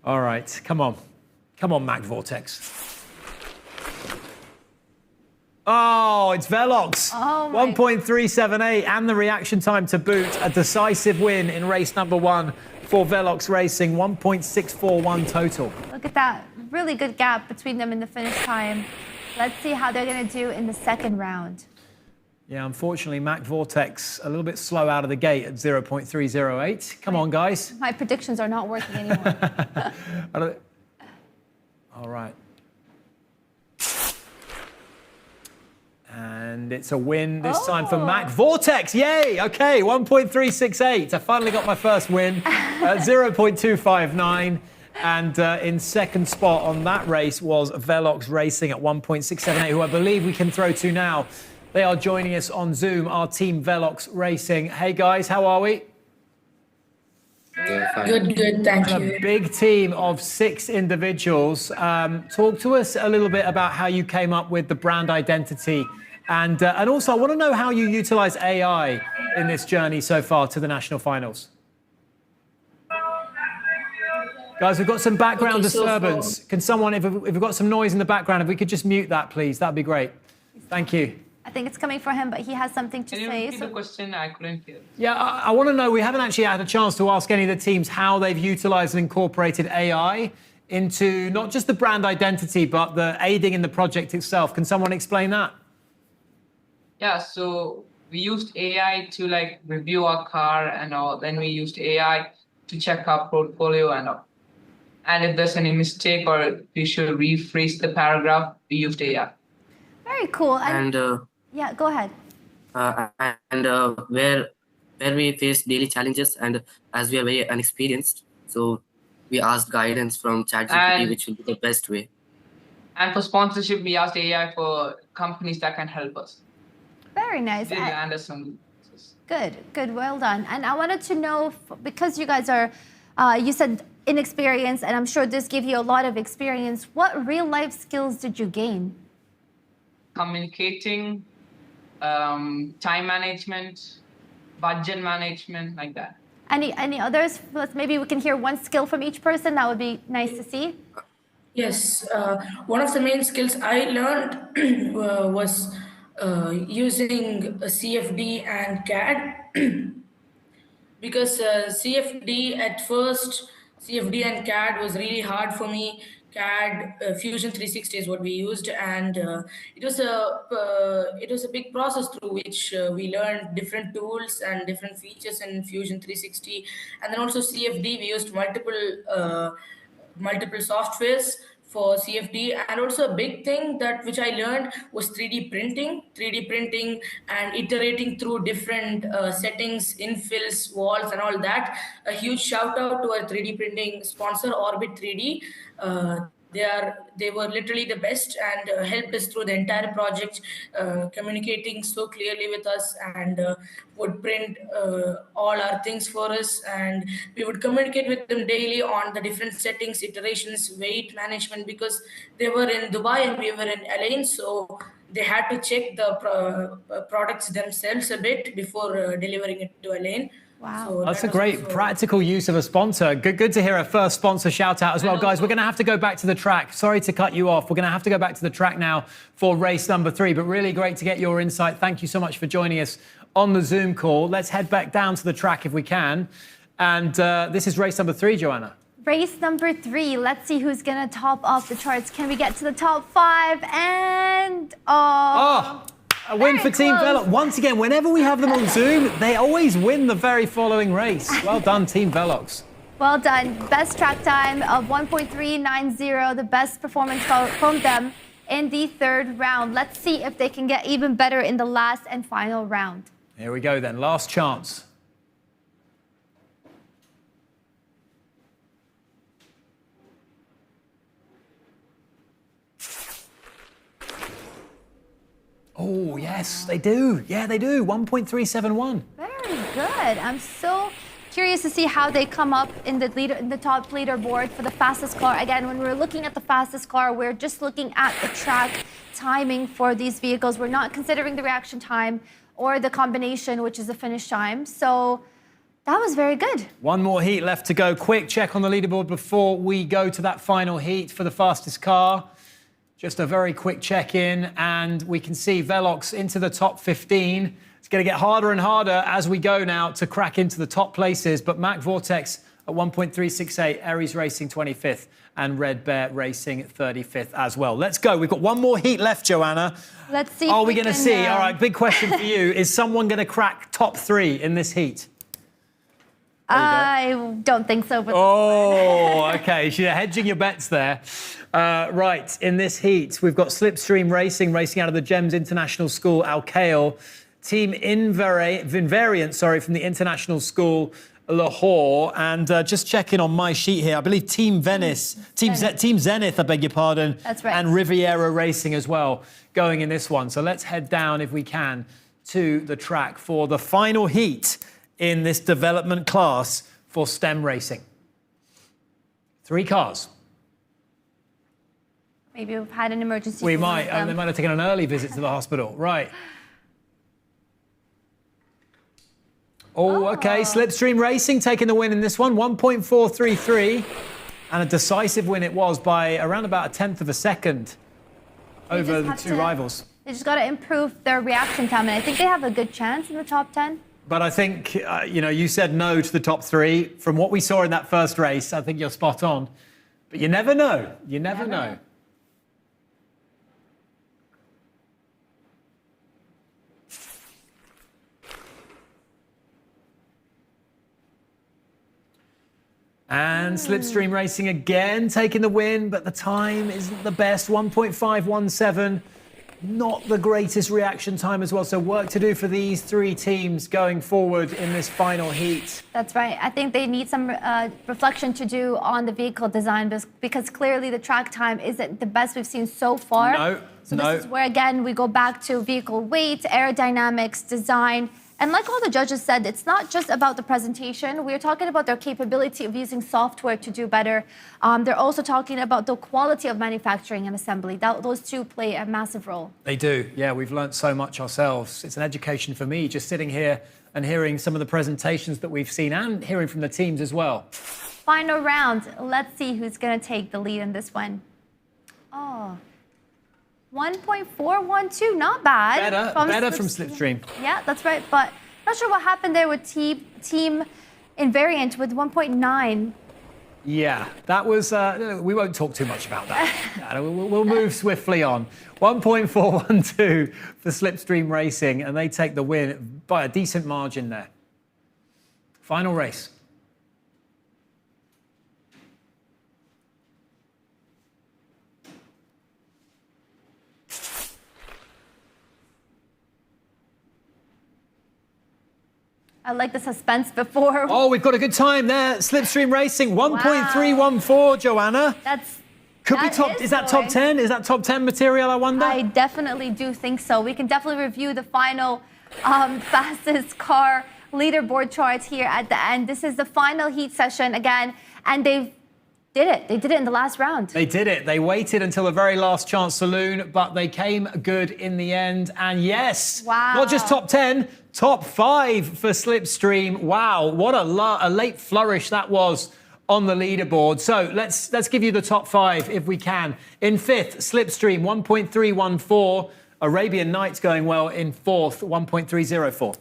All right, come on. Come on, Mac Vortex. Oh, it's Velox. Oh 1.378 and the reaction time to boot. A decisive win in race number 1 for Velox Racing. 1.641 total. Look at that. Really good gap between them in the finish time. Let's see how they're going to do in the second round. Yeah, unfortunately, Mac Vortex a little bit slow out of the gate at 0.308. Come on, guys. My predictions are not working anymore. All right. And it's a win this time for Mac Vortex. Yay! Okay, 1.368. I finally got my first win at 0.259. And in second spot on that race was Velox Racing at 1.678, who I believe we can throw to now. They are joining us on Zoom, our team Velox Racing. Hey guys, how are we? Good, thank you. A big team of 6 individuals. Talk to us a little bit about how you came up with the brand identity. And also, I want to know how you utilize AI in this journey so far to the national finals. Guys, we've got some background disturbance. Can someone, if we've got some noise in the background, if we could just mute that, please, that'd be great. Thank you. I think it's coming for him, but he has something to say. Can you repeat the question? I couldn't hear. Yeah, I want to know, we haven't actually had a chance to ask any of the teams how they've utilized and incorporated AI into not just the brand identity, but the aiding in the project itself. Can someone explain that? Yeah, so we used AI to like review our car and all. Then we used AI to check our portfolio and all. And if there's any mistake or we should rephrase the paragraph, we used AI. Very cool. Yeah, go ahead. Where we face daily challenges, and as we are very unexperienced, so we asked guidance from ChatGPT, which will be the best way. And for sponsorship, we asked AI for companies that can help us. Very nice. Good, well done. And I wanted to know, because you guys are, you said inexperienced, and I'm sure this gave you a lot of experience, what real life skills did you gain? Communicating, time management, budget management, like that. Any others? Maybe we can hear one skill from each person. That would be nice to see. Yes, one of the main skills I learned was using CFD and CAD because CFD at first CFD and CAD was really hard for me. CAD Fusion 360 is what we used, and it was a big process through which we learned different tools and different features in Fusion 360, and then also CFD. We used multiple softwares for CFD, and also a big thing that which I learned was 3D printing and iterating through different settings, infills, walls, and all that. A huge shout out to our 3D printing sponsor, Orbit 3D. They were literally the best and helped us through the entire project, communicating so clearly with us, and would print all our things for us, and we would communicate with them daily on the different settings, iterations, weight management, because they were in Dubai and we were in Alain, so they had to check the products themselves a bit before delivering it to Alain. Wow. So That's that a was great also- practical use of a sponsor. Good to hear a first sponsor shout out as well. Guys, we're going to have to go back to the track. Sorry to cut you off. We're going to have to go back to the track now for race number 3, but really great to get your insight. Thank you so much for joining us on the Zoom call. Let's head back down to the track if we can. And this is race number 3, Joanna. Race number 3. Let's see who's going to top off the charts. Can we get to the top 5? And A win for Team close. Velox. Once again, whenever we have them on Zoom, they always win the very following race. Well done, Team Velox. Well done. Best track time of 1.390, the best performance from them in the 3rd round. Let's see if they can get even better in the last and final round. Here we go then, last chance. Oh, yes, they do. Yeah, they do. 1.371. Very good. I'm so curious to see how they come up in the top leaderboard for the fastest car. Again, when we're looking at the fastest car, we're just looking at the track timing for these vehicles. We're not considering the reaction time or the combination, which is the finish time. So that was very good. One more heat left to go. Quick check on the leaderboard before we go to that final heat for the fastest car. Just a very quick check-in, and we can see Velox into the top 15. It's going to get harder and harder as we go now to crack into the top places, but Mac Vortex at 1.368, Aries Racing 25th, and Red Bear Racing 35th as well. Let's go. We've got one more heat left, Joanna. Let's see. Are we going to see? All right, big question for you. Is someone going to crack top 3 in this heat? I don't think so. But Okay. So you're hedging your bets there. Right, in this heat, we've got Slipstream Racing out of the GEMS International School, Al Khail. Team Invariant, from the International School, Lahore. And just checking on my sheet here, I believe Team Zenith, I beg your pardon. That's right. And Riviera Racing as well, going in this one. So let's head down, if we can, to the track for the final heat in this development class for STEM racing. 3 cars. Maybe we've had an emergency. We for one might. of them. They might have taken an early visit to the hospital. Right. Okay. Slipstream Racing taking the win in this one. 1.433. And a decisive win it was by around about 1/10 of a second over the 2 rivals. They just got to improve their reaction time, and I think they have a good chance in the top 10. But I think, you said no to the top 3. From what we saw in that first race, I think you're spot on. But you never know. You never know. And Slipstream Racing again taking the win, but the time isn't the best. 1.517. Not the greatest reaction time as well. So work to do for these 3 teams going forward in this final heat. That's right. I think they need some reflection to do on the vehicle design because clearly the track time isn't the best we've seen so far. So this is where, again, we go back to vehicle weight, aerodynamics, design. And like all the judges said, it's not just about the presentation. We're talking about their capability of using software to do better. They're also talking about the quality of manufacturing and assembly. Those 2 play a massive role. They do. Yeah, we've learned so much ourselves. It's an education for me just sitting here and hearing some of the presentations that we've seen and hearing from the teams as well. Final round. Let's see who's going to take the lead in this one. 1.412, not bad. Better from Slipstream. Yeah, that's right. But not sure what happened there with Team Invariant with 1.9. Yeah, that was, we won't talk too much about that. We'll move swiftly on. 1.412 for Slipstream Racing, and they take the win by a decent margin there. Final race. I like the suspense before. Oh, we've got a good time there. Slipstream Racing, 1.314, Joanna. Could be top. Is that top 10? Is that top 10 material, I wonder? I definitely do think so. We can definitely review the final fastest car leaderboard chart here at the end. This is the final heat session again, and they did it. They did it in the last round. They did it. They waited until the very last chance saloon, but they came good in the end. And yes, not just top 10, top 5 for Slipstream. Wow, what a late flourish that was on the leaderboard. So let's give you the top 5 if we can. In 5th, Slipstream, 1.314. Arabian Nights going well in 4th, 1.304.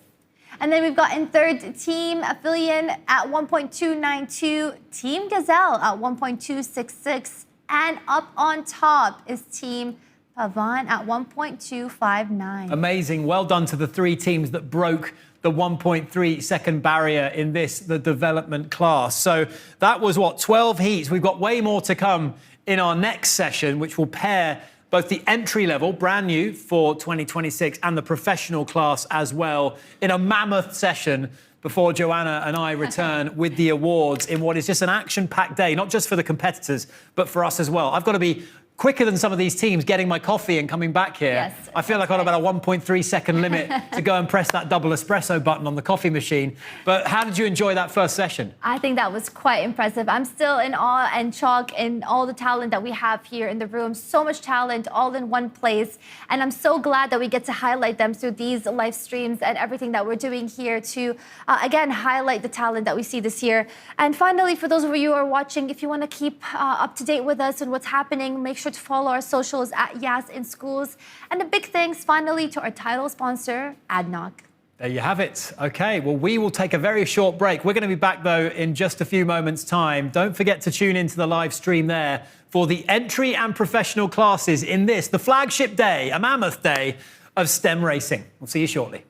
And then we've got in 3rd, Team Affiliate at 1.292, Team Gazelle at 1.266, and up on top is Team Pavan at 1.259. Amazing. Well done to the 3 teams that broke the 1.3 second barrier in the development class. So that was 12 heats. We've got way more to come in our next session, which will pair both the entry level, brand new for 2026, and the professional class as well, in a mammoth session before Joanna and I return with the awards in what is just an action-packed day, not just for the competitors, but for us as well. I've got to be quicker than some of these teams getting my coffee and coming back here. Yes, I feel like I've got about a 1.3 second limit to go and press that double espresso button on the coffee machine. But how did you enjoy that first session? I think that was quite impressive. I'm still in awe and shock in all the talent that we have here in the room. So much talent all in one place. And I'm so glad that we get to highlight them through these live streams and everything that we're doing here to, again, highlight the talent that we see this year. And finally, for those of you who are watching, if you want to keep up to date with us and what's happening, make sure to follow our socials at Yas in Schools. And a big thanks finally to our title sponsor, ADNOC. There you have it. Okay, well, we will take a very short break. We're going to be back, though, in just a few moments' time. Don't forget to tune into the live stream there for the entry and professional classes in this, the flagship day, a mammoth day of STEM racing. We'll see you shortly.